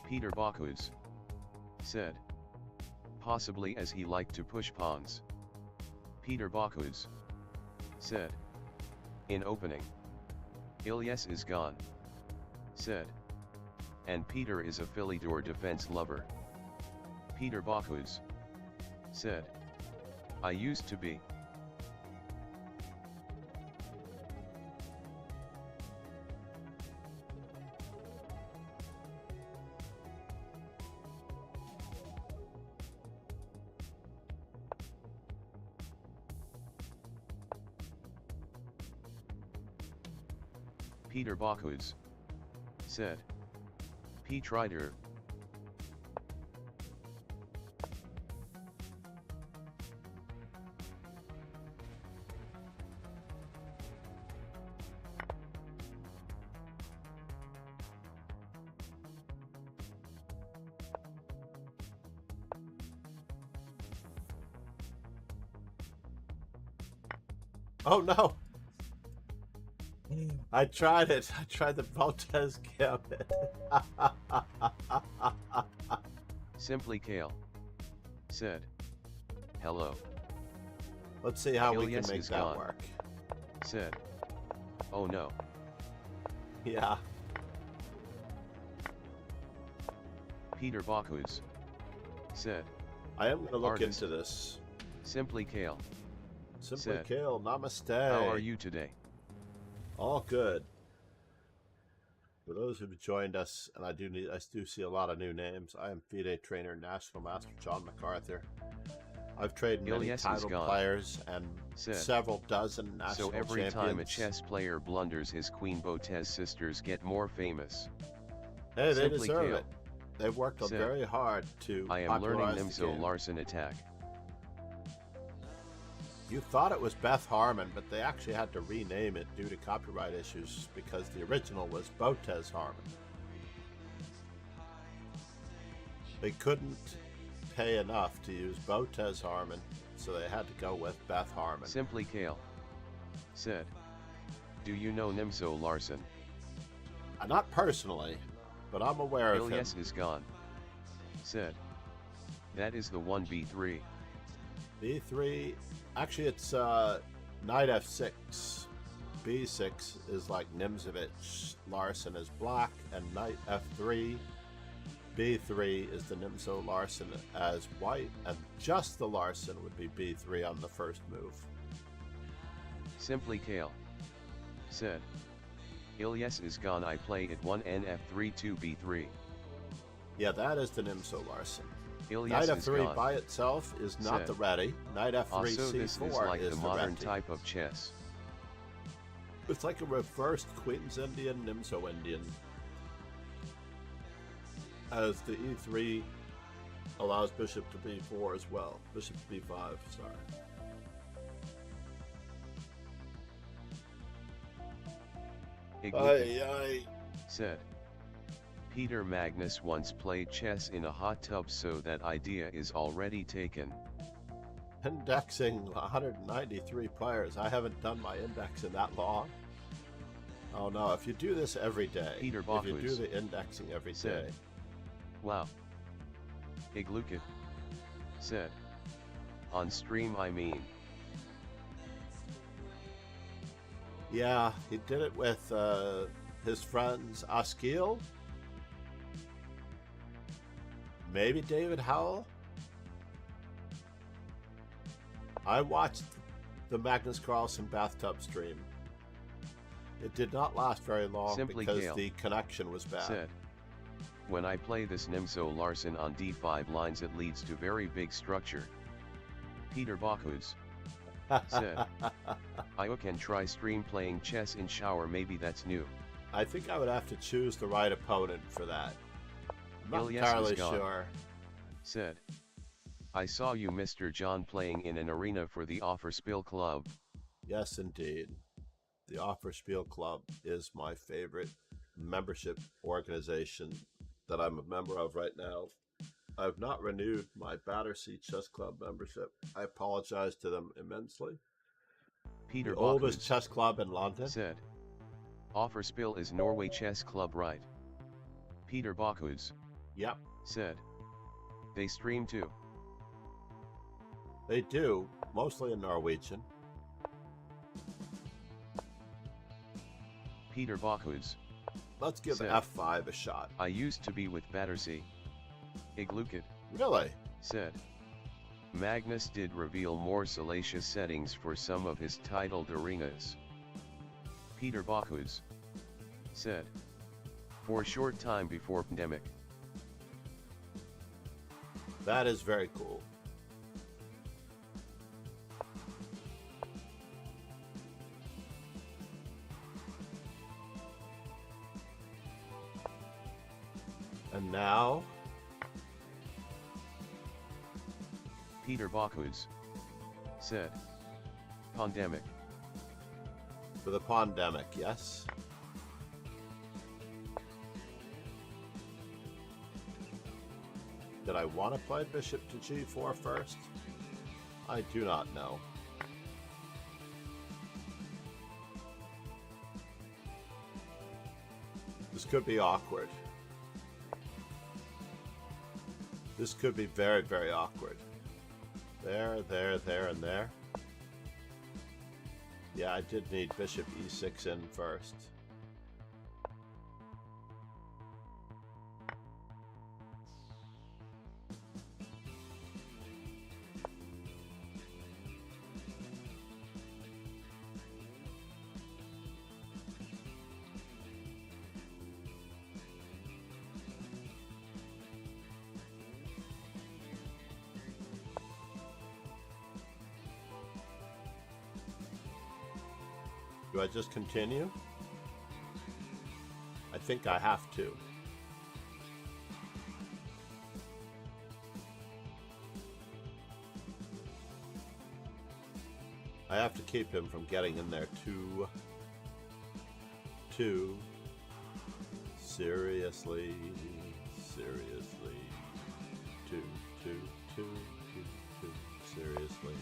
Peter Bakus. Said. possibly as he liked to push pawns. Peter Bakus said. In opening. Ilyes is gone. Said. And Peter is a Philidor defense lover. Peter Bakus said. I used to be. Peter Bakus said. Pete Ryder. Oh no! I tried it. I tried the Voltes Gambit. Simply Kale said. Hello. Let's see how we can Ilyes make is that gone. work. Said. Oh no. Yeah. Peter Bakus said. I am going to look Artist. into this. Simply Kale. Simply Said. Kale, namaste. How are you today? All good. For those who've joined us, and I do see a lot of new names. I am FIDE trainer, National Master John MacArthur. I've trained many Ilyes is title gone. players and Said. several dozen national So every champions. time a chess player blunders, his Queen Botez sisters get more famous. Hey, they Simply deserve Kale. it. They've worked Said. very hard to I am learning popularize the Nimzo game. Larsen attack. You thought it was Beth Harmon, but they actually had to rename it due to copyright issues because the original was Botez Harmon. They couldn't pay enough to use Botez Harmon, so they had to go with Beth Harmon. Simply Kale said. Do you know Nimzo Larsen? Not personally, but I'm aware of him. Ilyes is gone. Said. That is the 1b3. B3, actually it's knight f6. B6 is like Nimzovich, Larsen is black, and knight f3. B3 is the Nimzo Larsen as white, and just the Larsen would be B3 on the first move. Simply Kale said. Ilyes is gone. I play at 1 nf3 2b3. Yeah, that is the Nimzo Larsen. Ilyes Knight is f3 gone. by itself is not Said. the ready. Knight f3 Also, c4 this is like the modern ready. type of chess. It's like a reversed Queen's Indian, Nimzo Indian. As the e3 allows bishop to b4 as well. Bishop to b5, sorry. Iglukin said. Peter Magnus once played chess in a hot tub, so that idea is already taken. Indexing 193 players. I haven't done my indexing that long. Oh no, if you do this every day, Peter if you do Bakus the indexing every day, said. Wow. Iglukin said. On stream, I mean. yeah, he did it with his friends Askil, maybe David Howell. I watched the Magnus Carlsen bathtub stream. It did not last very long Simply because Kale the connection was bad. Said. When I play this Nimzo Larsen on d5 lines, it leads to very big structure. Peter Bakus said. I can try stream playing chess in shower, maybe that's new. I think I would have to choose the right opponent for that. I'm not Ilyes is entirely gone. sure. Said. I saw you, Mr. John, playing in an arena for the Offerspiel Club. Yes, indeed. The Offerspiel Club is my favorite membership organization that I'm a member of right now. I've not renewed my Battersea Chess Club membership. I apologize to them immensely. Peter The oldest Bakus chess club in London. said. Offerspiel is Norway Chess Club, right? Peter Bakus Yep. said. They stream too. They do, mostly in Norwegian. Peter Bocuse Let's give said, F5 a shot. I used to be with Battersea. Iglukit Really? said. Magnus did reveal more salacious settings for some of his titled arenas. Peter Bocuse said. For a short time before pandemic. That is very cool. And now, Peter Bocuse said. Pandemic. for the pandemic, yes? Did I want to play bishop to g4 first? I do not know. This could be awkward. This could be very, very awkward. There, there, there, and there. Yeah, I did need bishop e6 in first. Do I just continue? I think I have to. I have to keep him from getting in there too seriously, too seriously.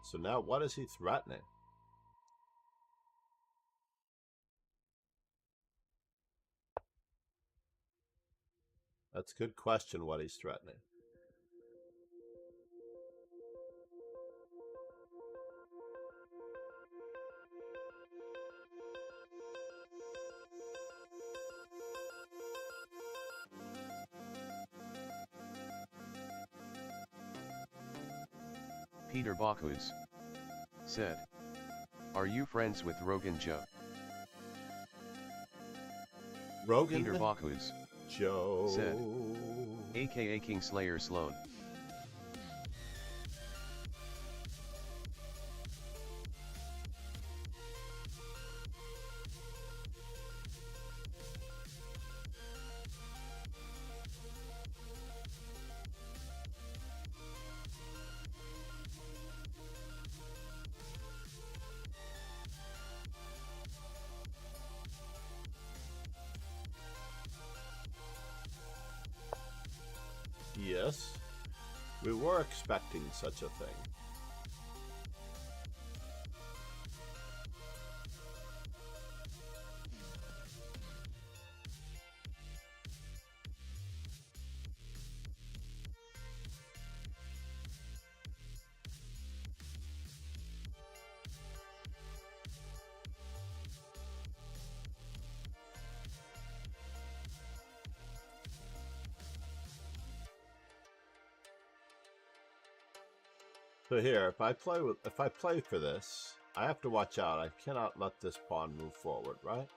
So now what is he threatening? That's a good question, what he's threatening. Peter Bocuse said. Are you friends with Rogan Joe? Rogan Peter Bocuse Joe said. AKA Kingslayer Sloan. Yes, we were expecting such a thing. So here, if I play for this, I have to watch out. I cannot let this pawn move forward, right?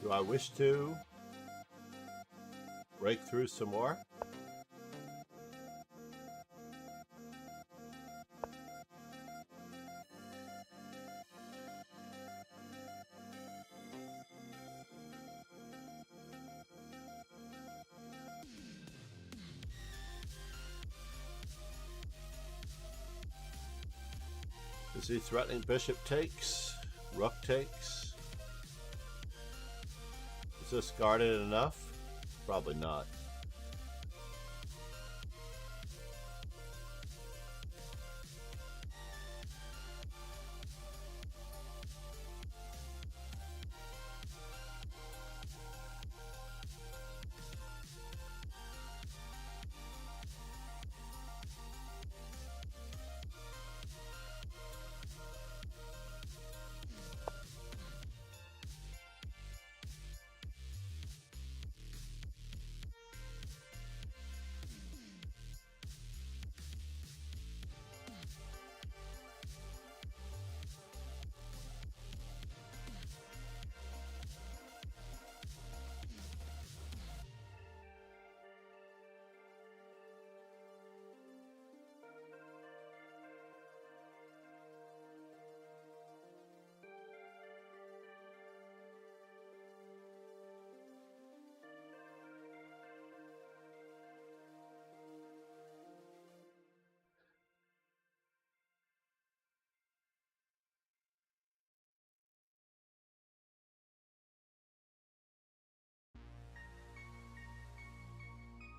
Do I wish to break through some more? Is he threatening bishop takes? Rook takes? Is this guarded enough? Probably not.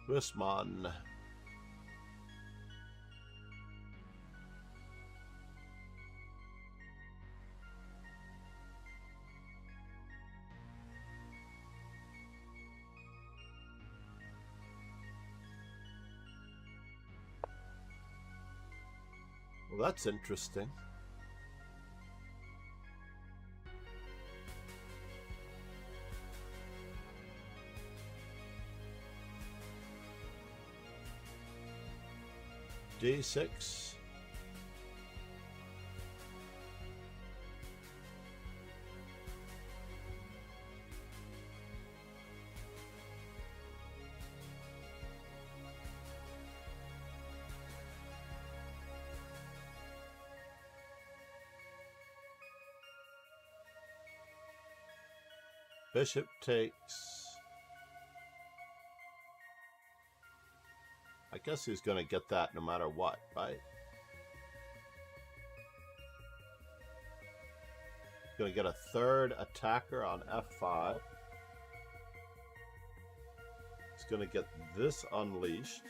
Risman. Well, that's interesting. D6. Bishop takes. I guess he's going to get that no matter what, right? Going to get a third attacker on F5. He's going to get this unleashed.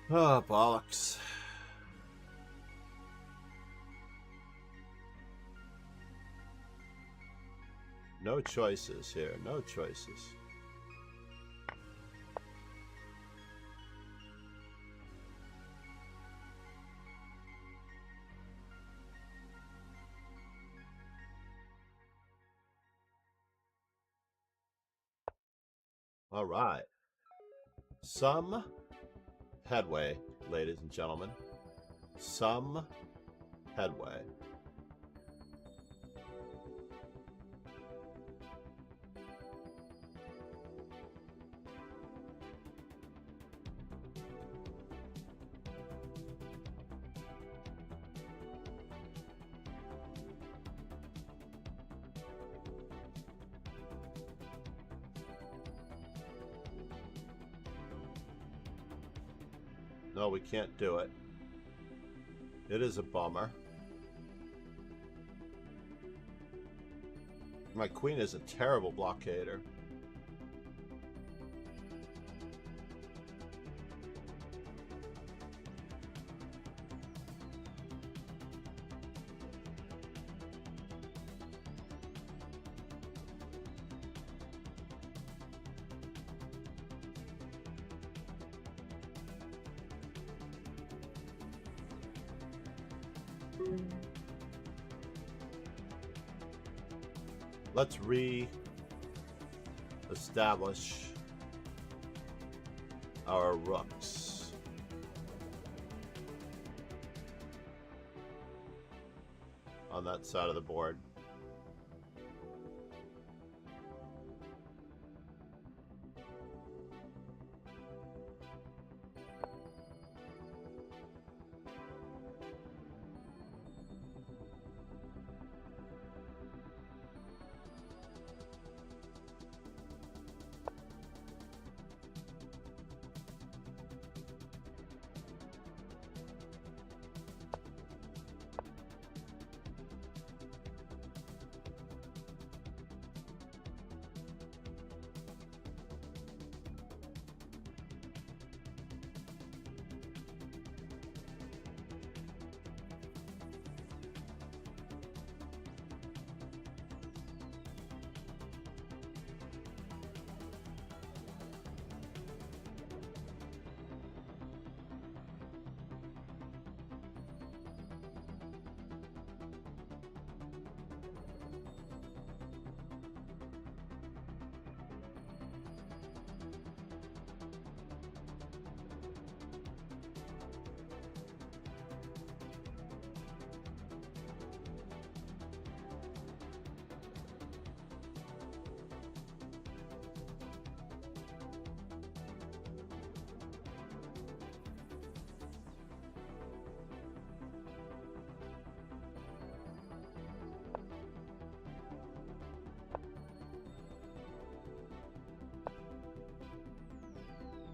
Oh, bollocks. No choices here, no choices. All right. Some headway, ladies and gentlemen. Some headway. No, we can't do it. It is a bummer. My queen is a terrible blockader. Let's re-establish our rooks. on that side of the board.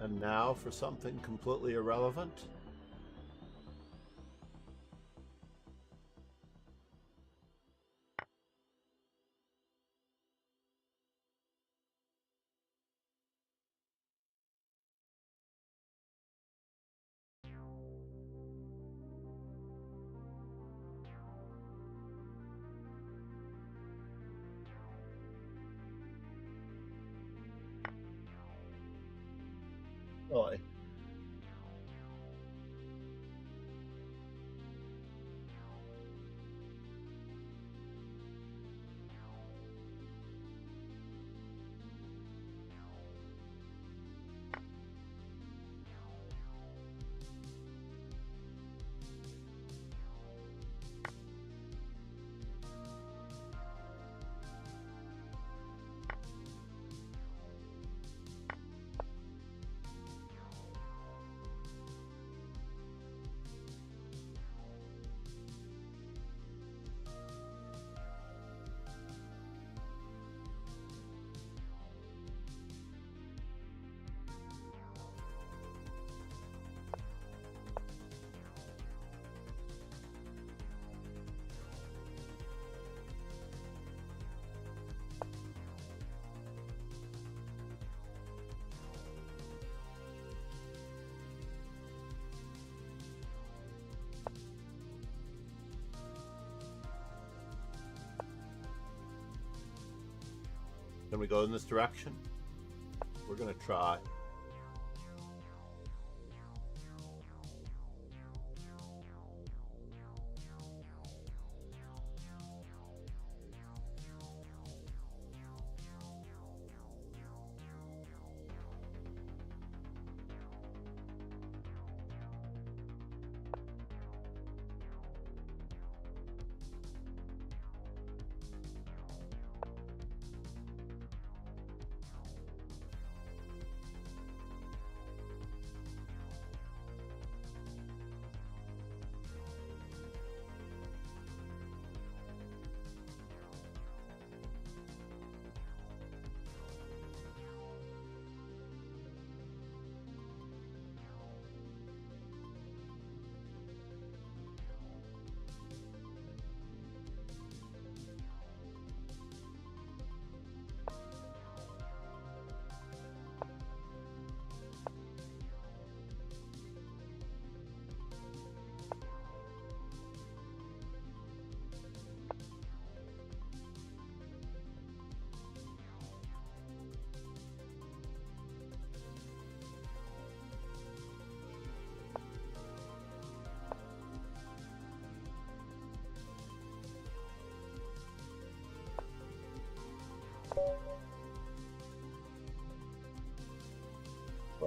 And now for something completely irrelevant. Really? Can we go in this direction? We're going to try.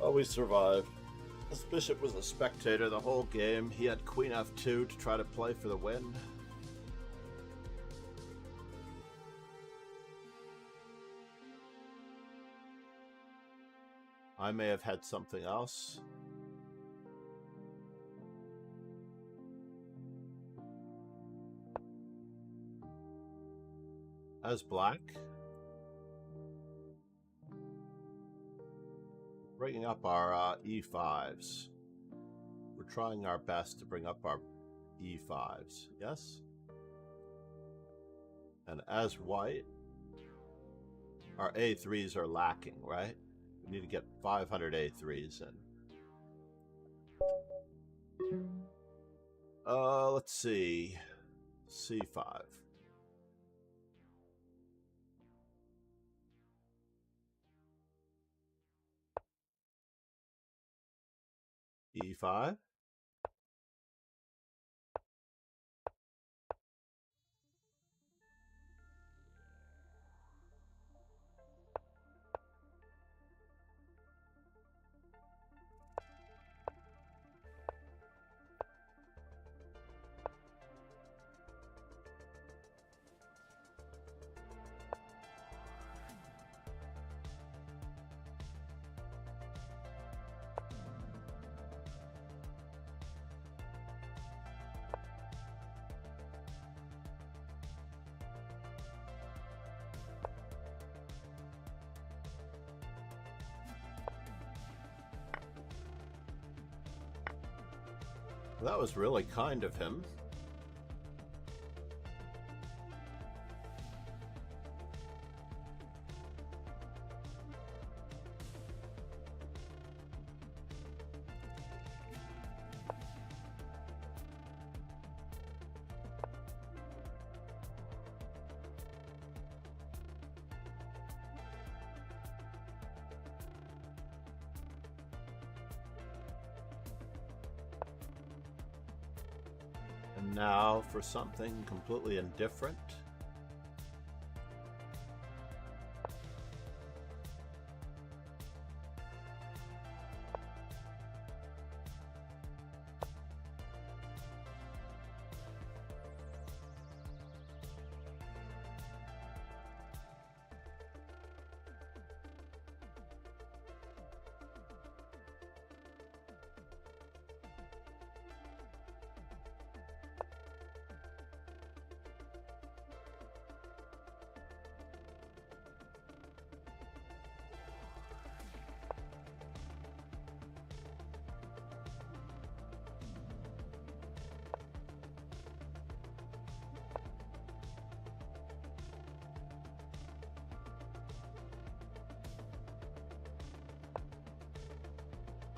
Well, we survived. This bishop was a spectator the whole game. He had queen f2 to try to play for the win. I may have had something else. As black. Bringing up our E5s. We're trying our best to bring up our E5s. Yes? And as white, our A3s are lacking, right? We need to get 500 A3s in. Let's see. C5. E5. That was really kind of him. And now for something completely indifferent.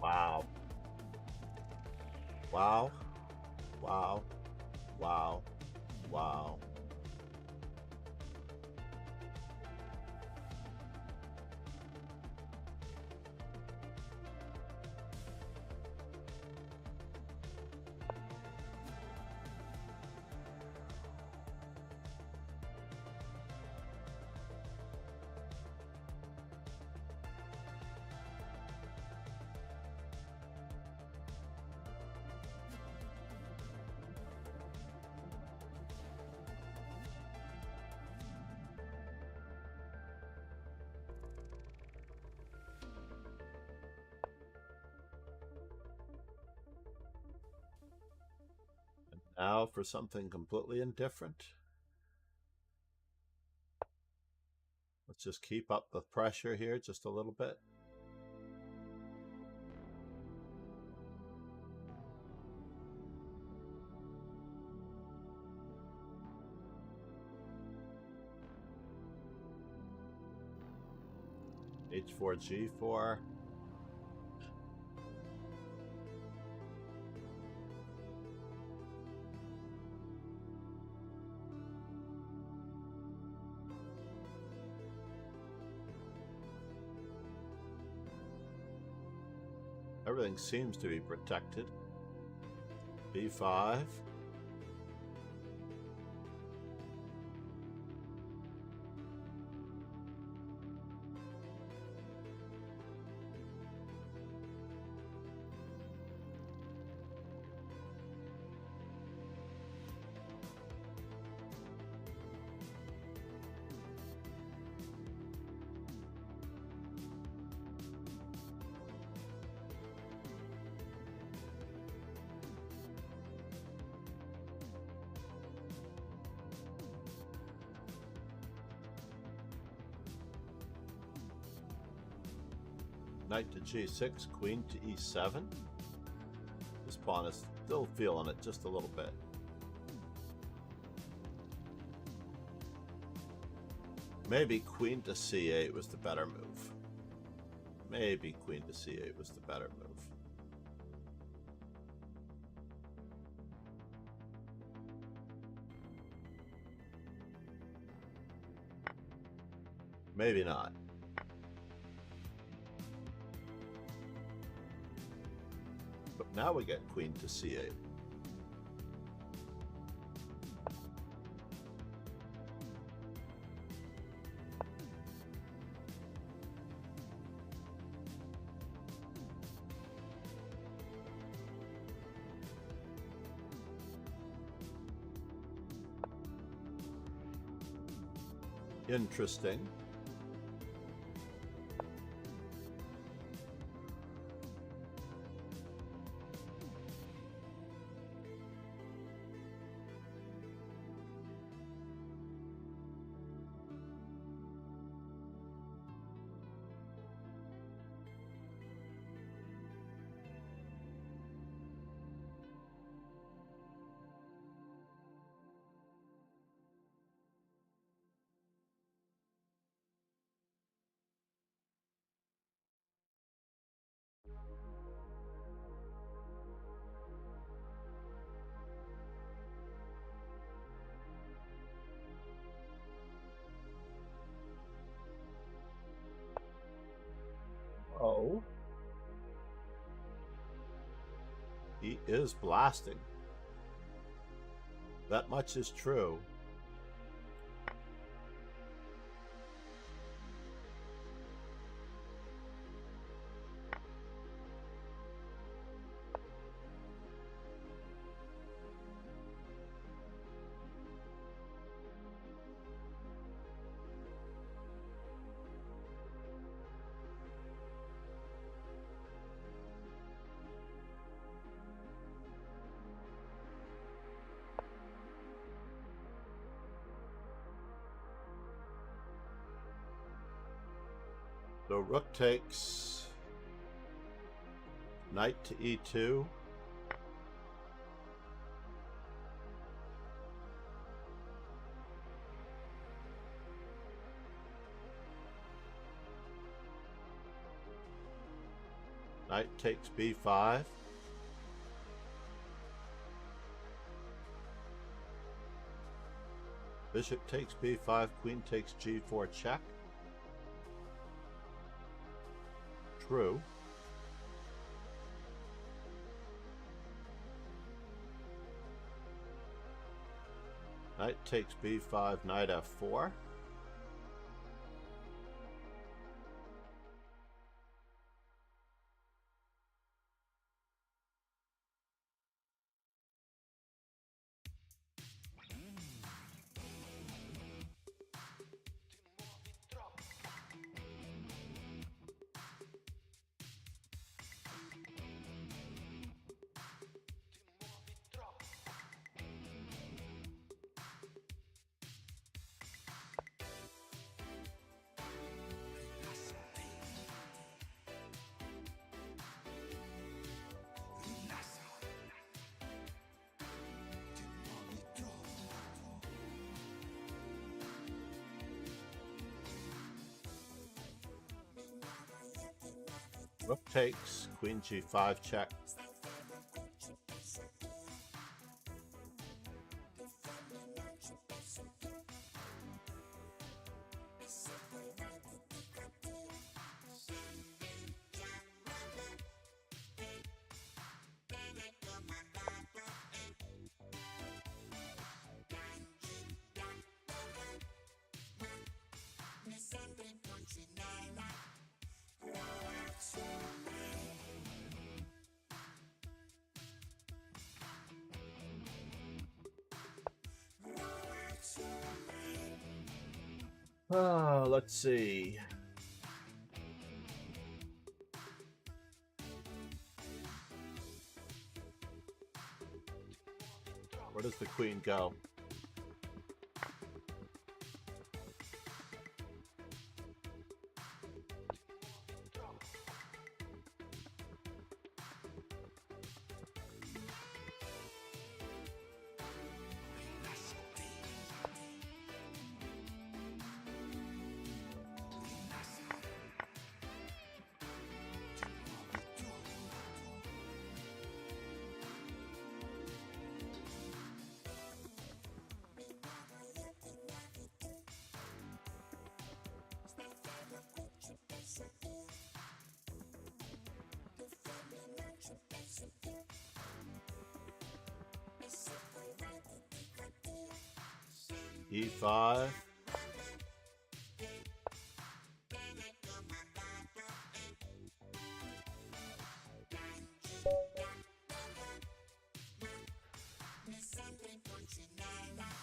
Wow. Wow. Wow. Wow. Wow. Now for something completely indifferent. Let's just keep up the pressure here just a little bit. H4, G4. Everything seems to be protected. B5. Knight to g6, queen to e7. This pawn is still feeling it just a little bit. Maybe queen to c8 was the better move. Maybe queen to c8 was the better move. Maybe not. But now we get queen to c8. Interesting. Oh. He is blasting. That much is true. So rook takes, knight to e2. Knight takes b5. Bishop takes b5, queen takes g4 check. True. Knight takes b5, knight f4. Rook takes, queen g5 check. Let's see. Where does the queen go? E5.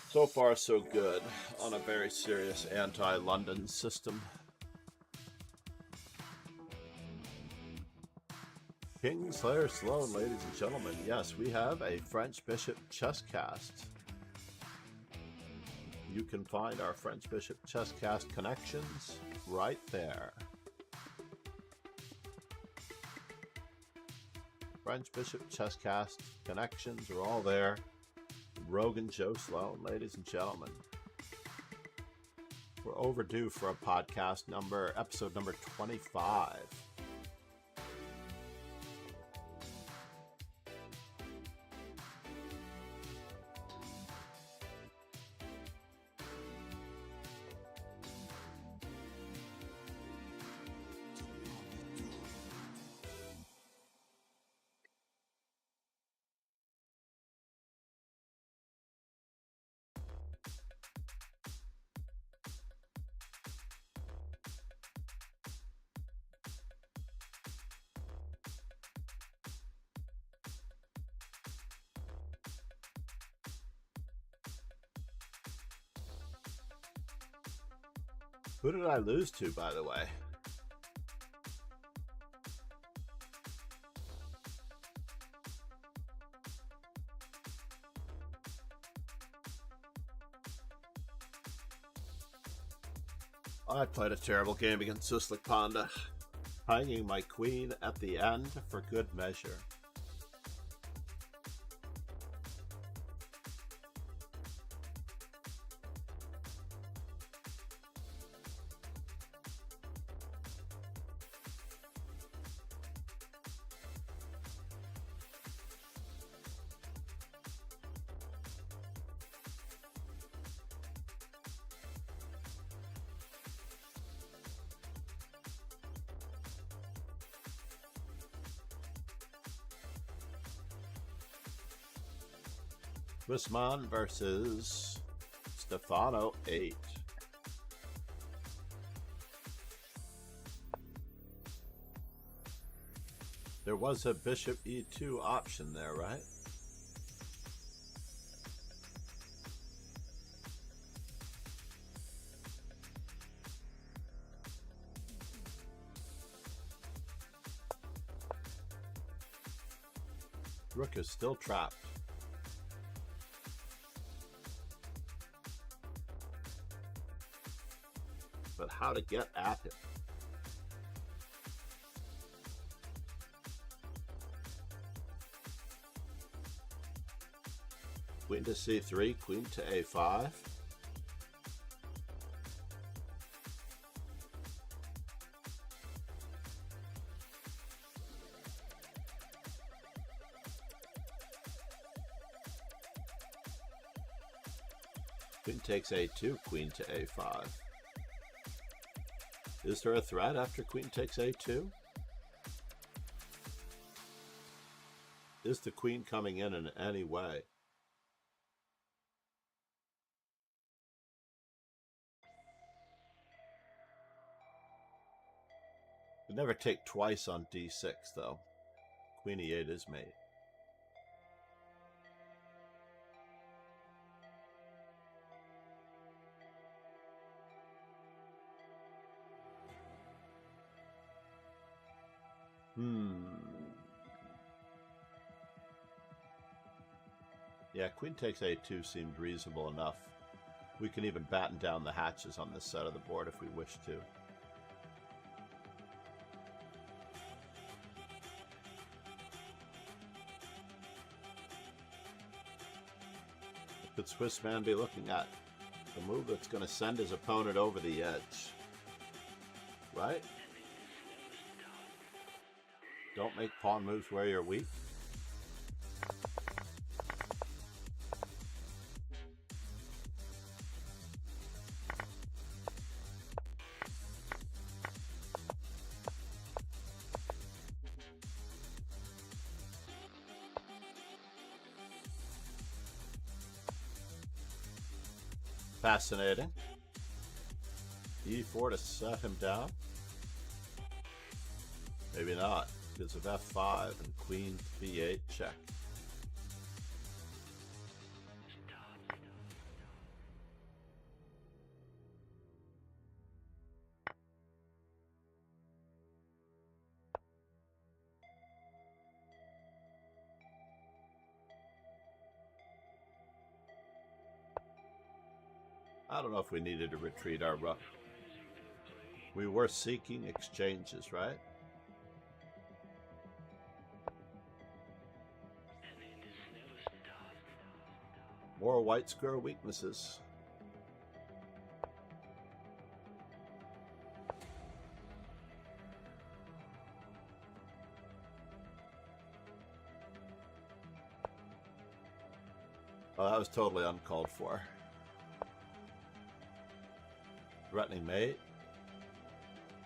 So far, so good on a very serious anti-London system. Kingslayer Sloan, ladies and gentlemen. Yes, we have a French Bishop chess cast. You can find our French Bishop chess cast connections right there. French Bishop chess cast connections are all there. Rogan Joe Sloan, ladies and gentlemen. We're overdue for a podcast episode number 25. Who did I lose to, by the way? I played a terrible game against Suslik Panda, hanging my queen at the end for good measure. Wisman versus Stefano 8. There was a bishop e2 option there, right? Rook is still trapped. But how to get at him? Queen to c3, queen to a5. Queen takes a2, queen to a5. Is there a threat after queen takes a2? Is the queen coming in any way? You never take twice on d6, though. Queen e8 is made. Yeah, queen takes a2 seemed reasonable enough. We can even batten down the hatches on this side of the board if we wish to. What could Swiss man be looking at? The move that's going to send his opponent over the edge. Right? Don't make pawn moves where you're weak. fascinating. E4 to set him down? Maybe not, because of F5 and Queen B8 check. I don't know if we needed to retreat our rook. We were seeking exchanges, right? More white square weaknesses. Oh, that was totally uncalled for. Threatening mate.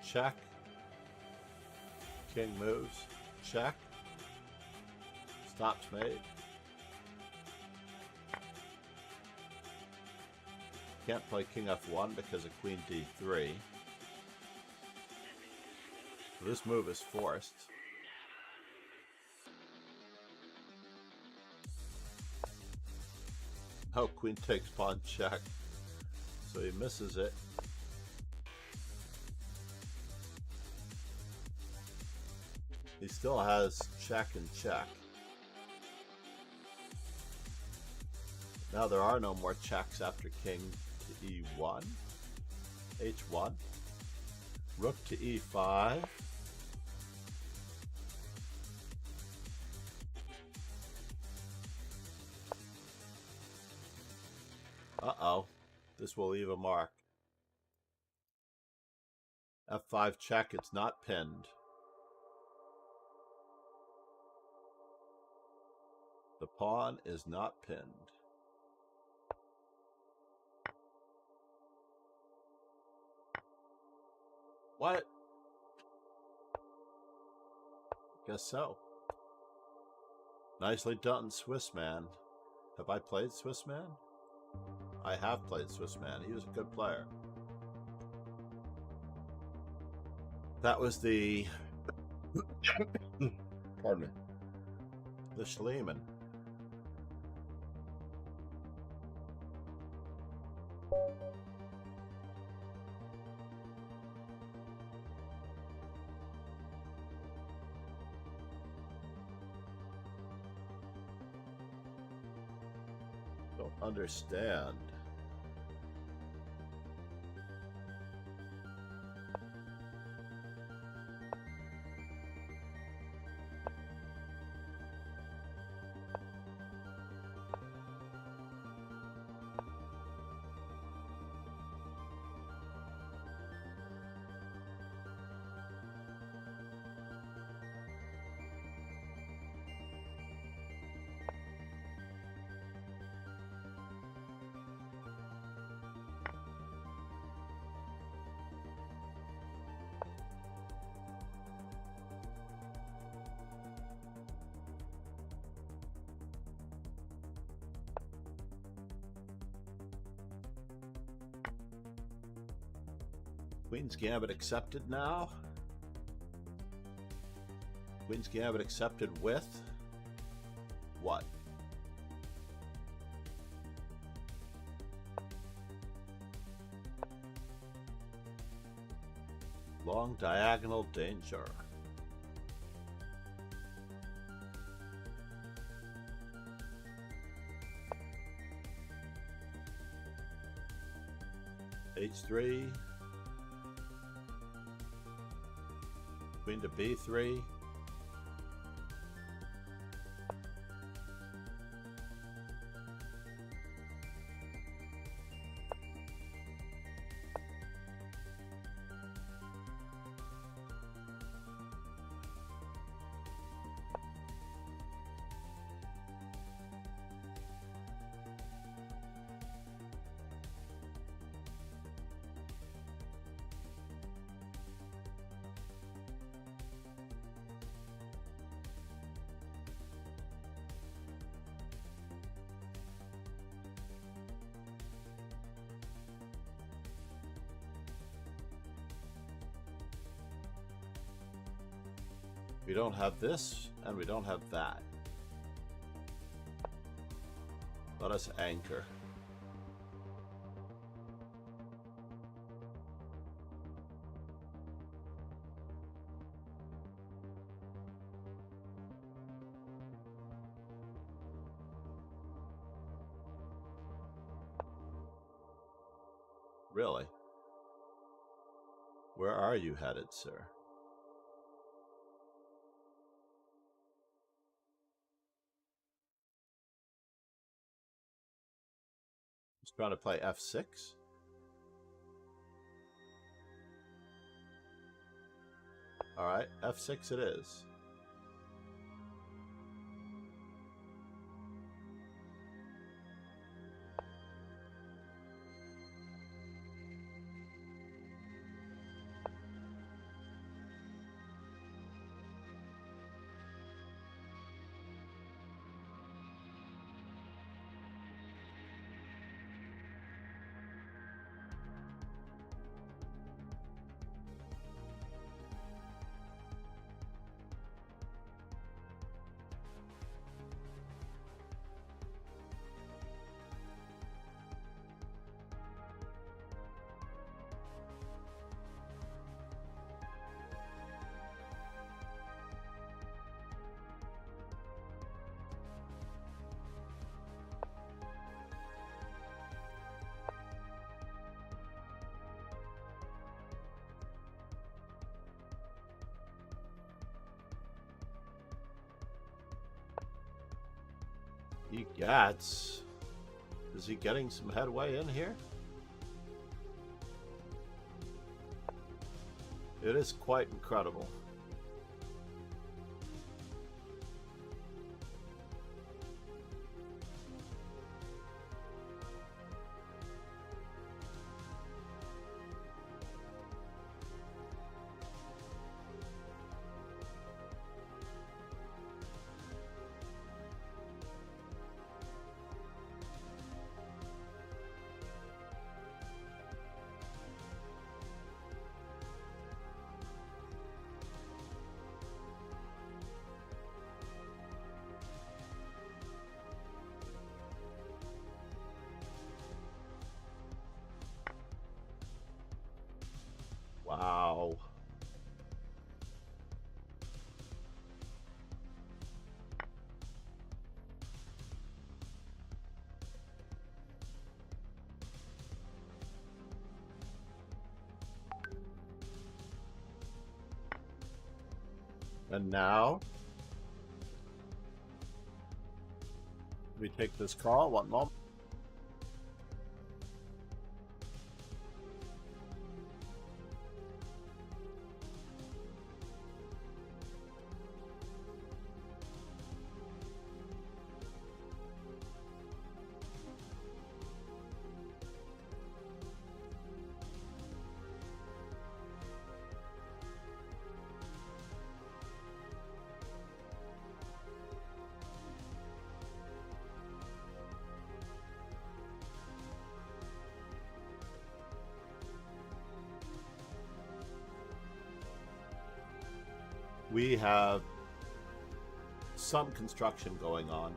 Check. King moves. Check. Stops mate. Can't play King F1 because of Queen D3. This move is forced. Oh, Queen takes pawn check. So he misses it. He still has check and check. Now there are no more checks after King to E1. H1. Rook to E5. Uh-oh. This will leave a mark. F5 check, it's not pinned. The pawn is not pinned. What? Guess so. Nicely done, Swiss man. Have I played Swiss man? I have played Swiss man. He was a good player. That was the pardon me. The Schliemann. Don't understand. Queen's Gambit accepted now. Queen's Gambit accepted with what? Long diagonal danger. H3. Queen to B3. We don't have this, and we don't have that. Let us anchor. Really? Where are you headed, sir? He's trying to play f6? Alright, f6 it is. Egats. Is he getting some headway in here? It is quite incredible. Wow. And now we take this call. One moment. We have some construction going on.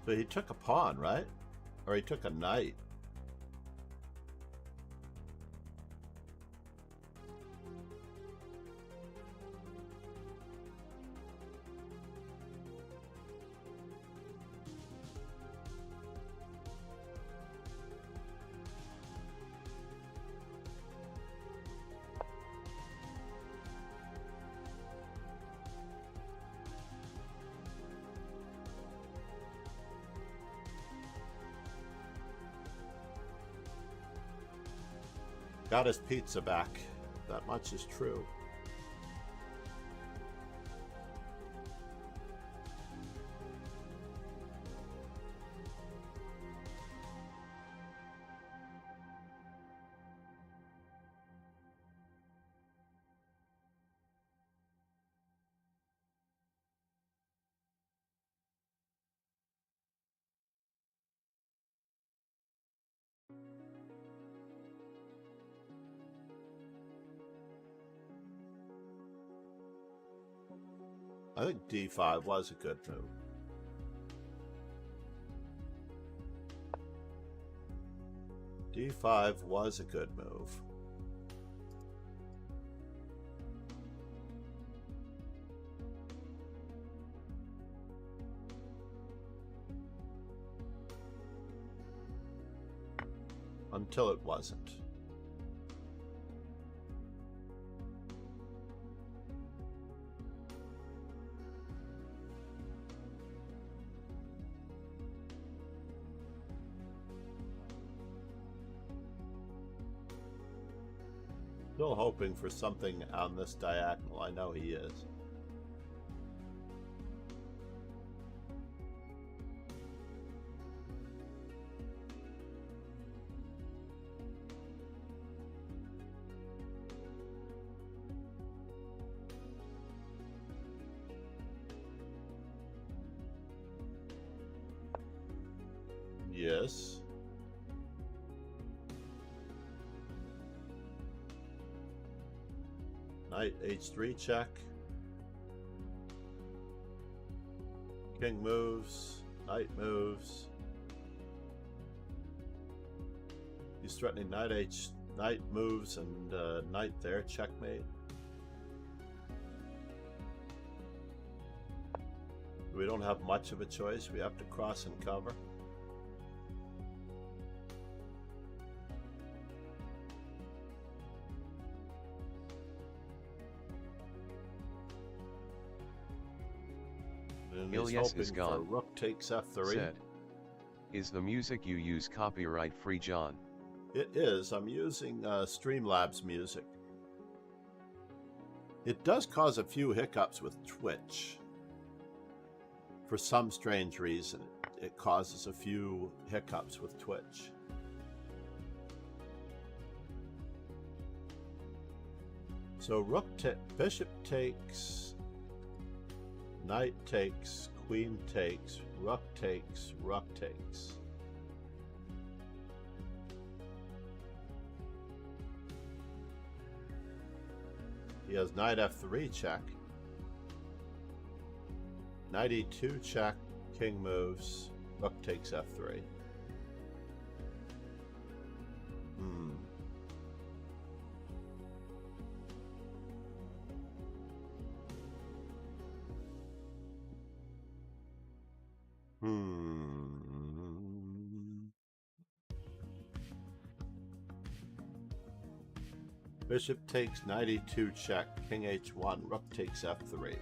So he took a pawn, right? Or he took a knight. Got his pizza back. That much is true. I think d5 was a good move. d5 was a good move. Until it wasn't. Still hoping for something on this diagonal. I know he is. Yes. Knight h3 check. King moves. Knight moves. He's threatening knight moves and knight there, checkmate. We don't have much of a choice. We have to cross and cover. And he's Ilyas is hoping gone. for rook takes f3. Said, is the music you use copyright free, John? It is. I'm using Streamlabs music. It does cause a few hiccups with Twitch. For some strange reason, it causes a few hiccups with Twitch. So bishop takes, knight takes, queen takes, rook takes, rook takes. He has knight f3 check. Knight e2 check, king moves, rook takes f3. Bishop takes, knight e2 check, king h1, rook takes f3.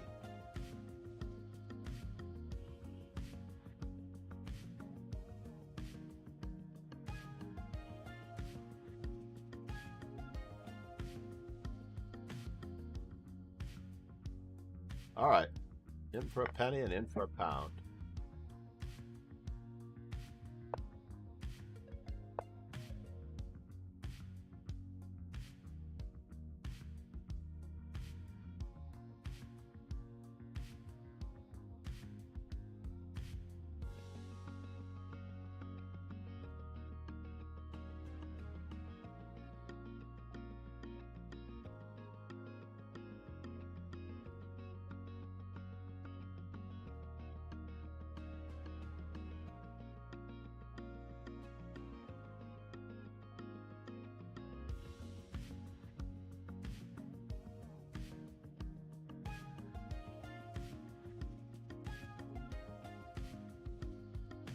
All right, in for a penny and in for a pound.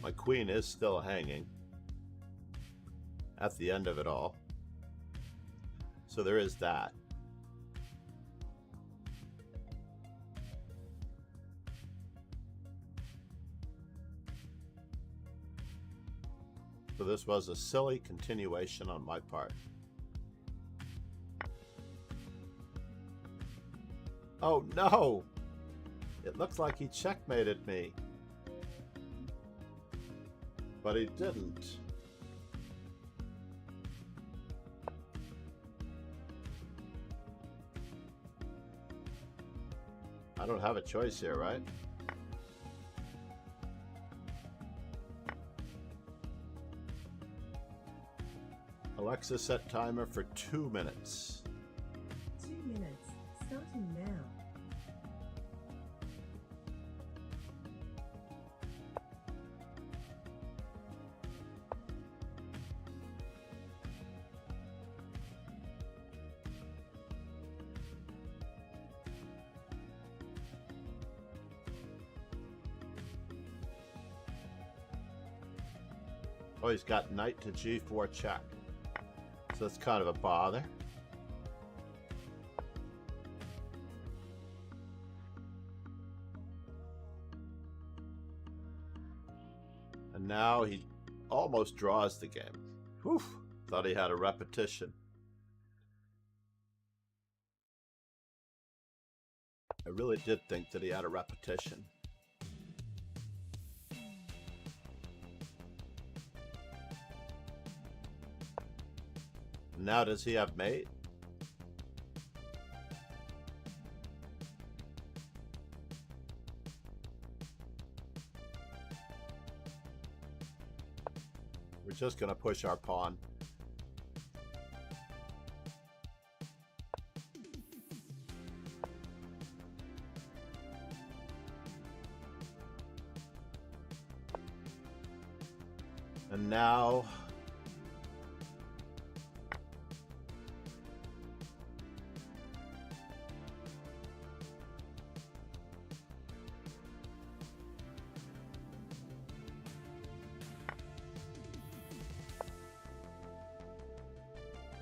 My queen is still hanging at the end of it all. So there is that. So this was a silly continuation on my part. Oh no! It looks like he checkmated me. But he didn't. I don't have a choice here, right? Alexa, set timer for 2 minutes. 2 minutes, starting now. Oh, he's got knight to g4 check. So that's kind of a bother. And now he almost draws the game. Whew, thought he had a repetition. I really did think that he had a repetition. Now does he have mate? We're just going to push our pawn. And now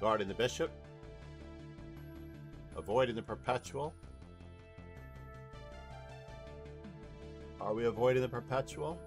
guarding the bishop, avoiding the perpetual. Are we avoiding the perpetual?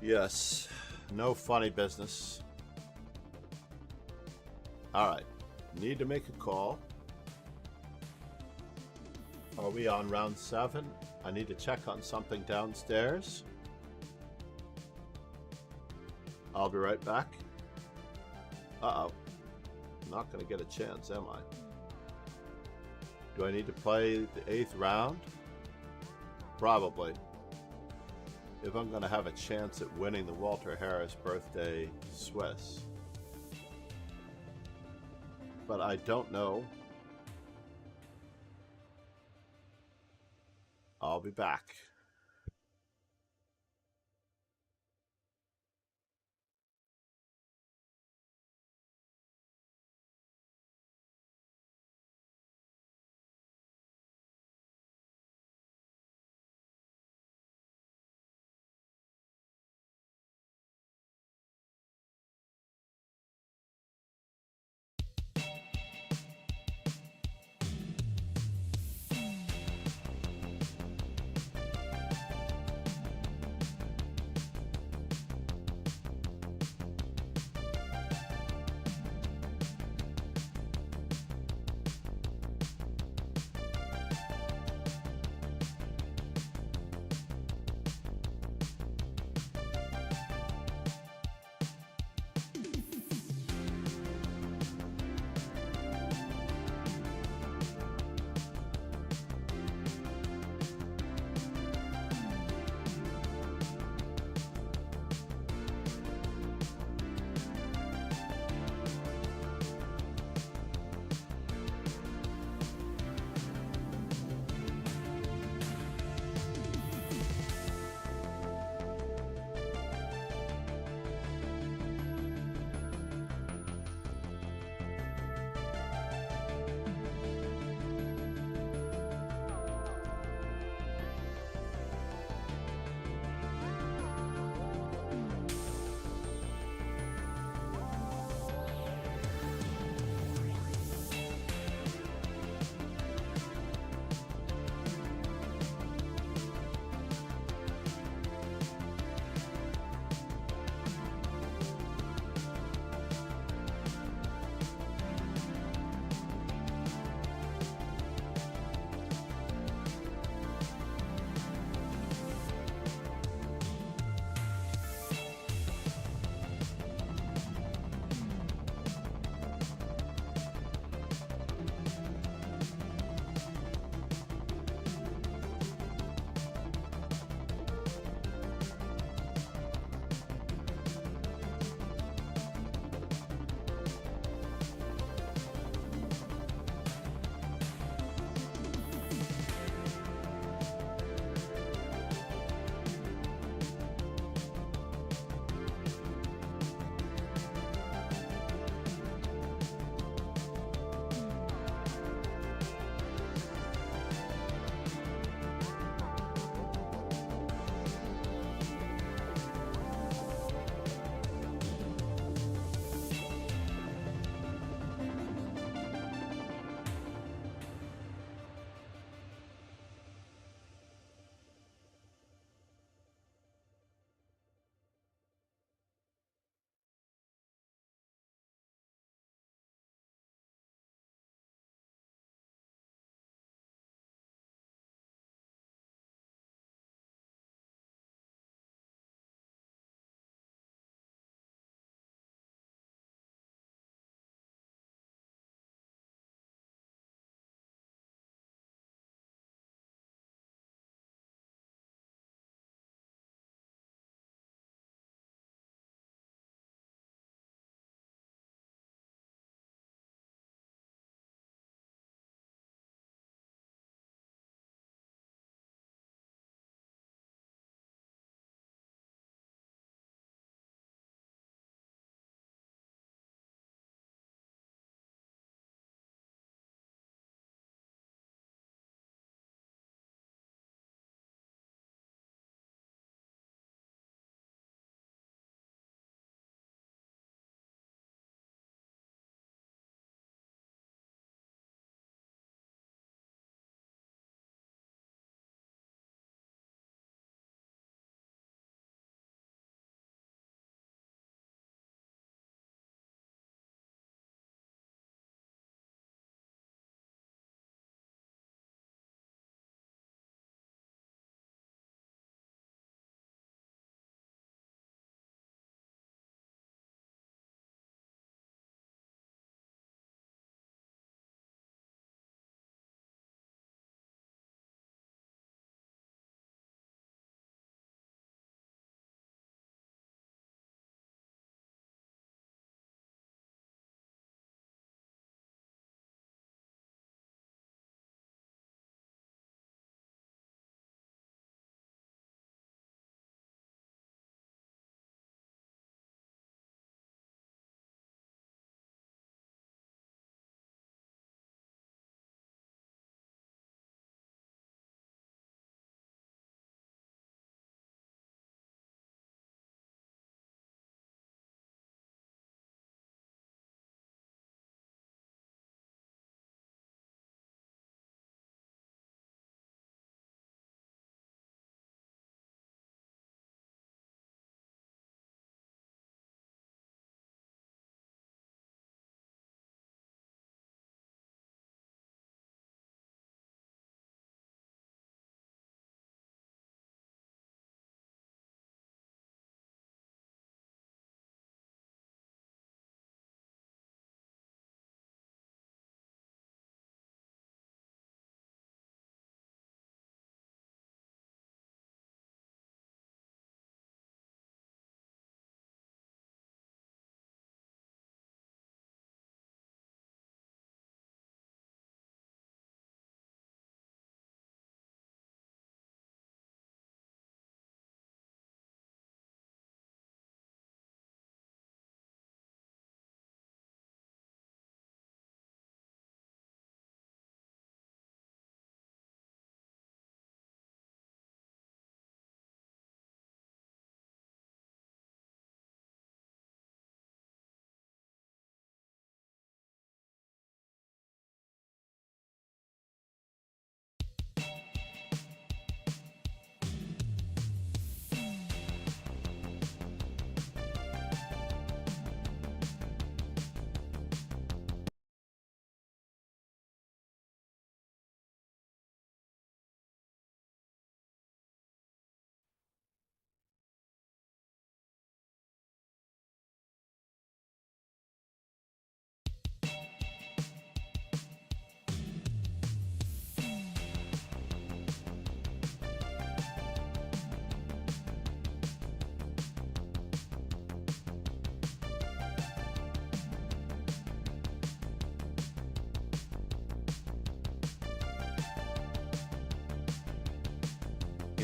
Yes, no funny business. Alright, need to make a call. Are we on round 7? I need to check on something downstairs. I'll be right back. Uh-oh. Not going to get a chance, am I? Do I need to play the 8th round? Probably. If I'm going to have a chance at winning the Walter Harris birthday Swiss. But I don't know. I'll be back.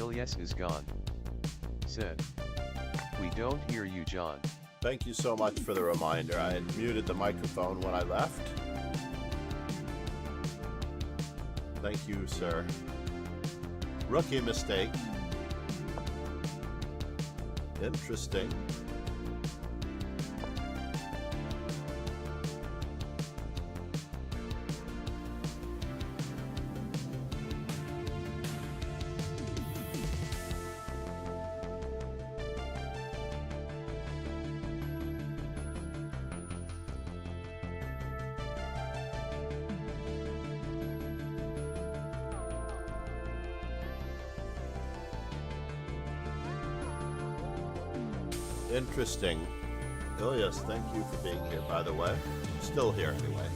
Ilyas is gone. Said. We don't hear you, John. Thank you so much for the reminder. I had muted the microphone when I left. Thank you, sir. Rookie mistake. Interesting. Interesting. Ilyas, thank you for being here, by the way. Still here, anyway.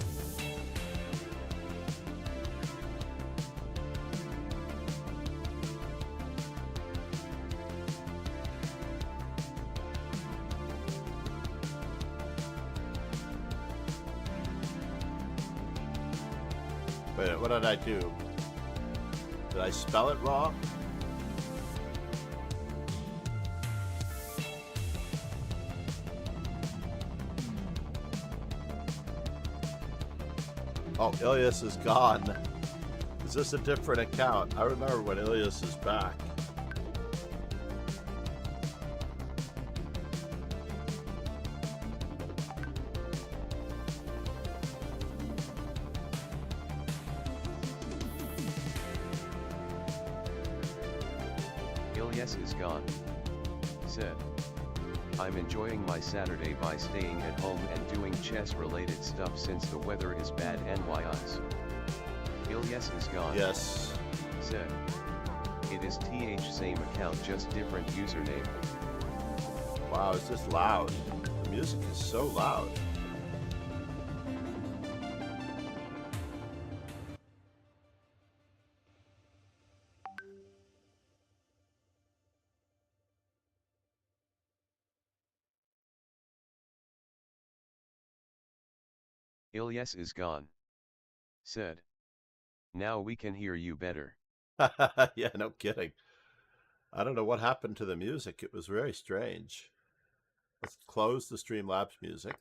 Wait, what did I do? Did I spell it wrong? Oh, Ilyas is gone. Is this a different account? I remember when Ilyas is back. Ilyas is gone. Said. I'm enjoying my Saturday by staying at home and doing chess-related stuff since the weather is bad NYIs. Ilyas is gone. Yes. Said. It is TH same account, just different username. Wow, is this loud? The music is so loud. Ilyas is gone. Said. Now we can hear you better. Yeah, no kidding. I don't know what happened to the music. It was very strange. Let's close the Streamlabs music.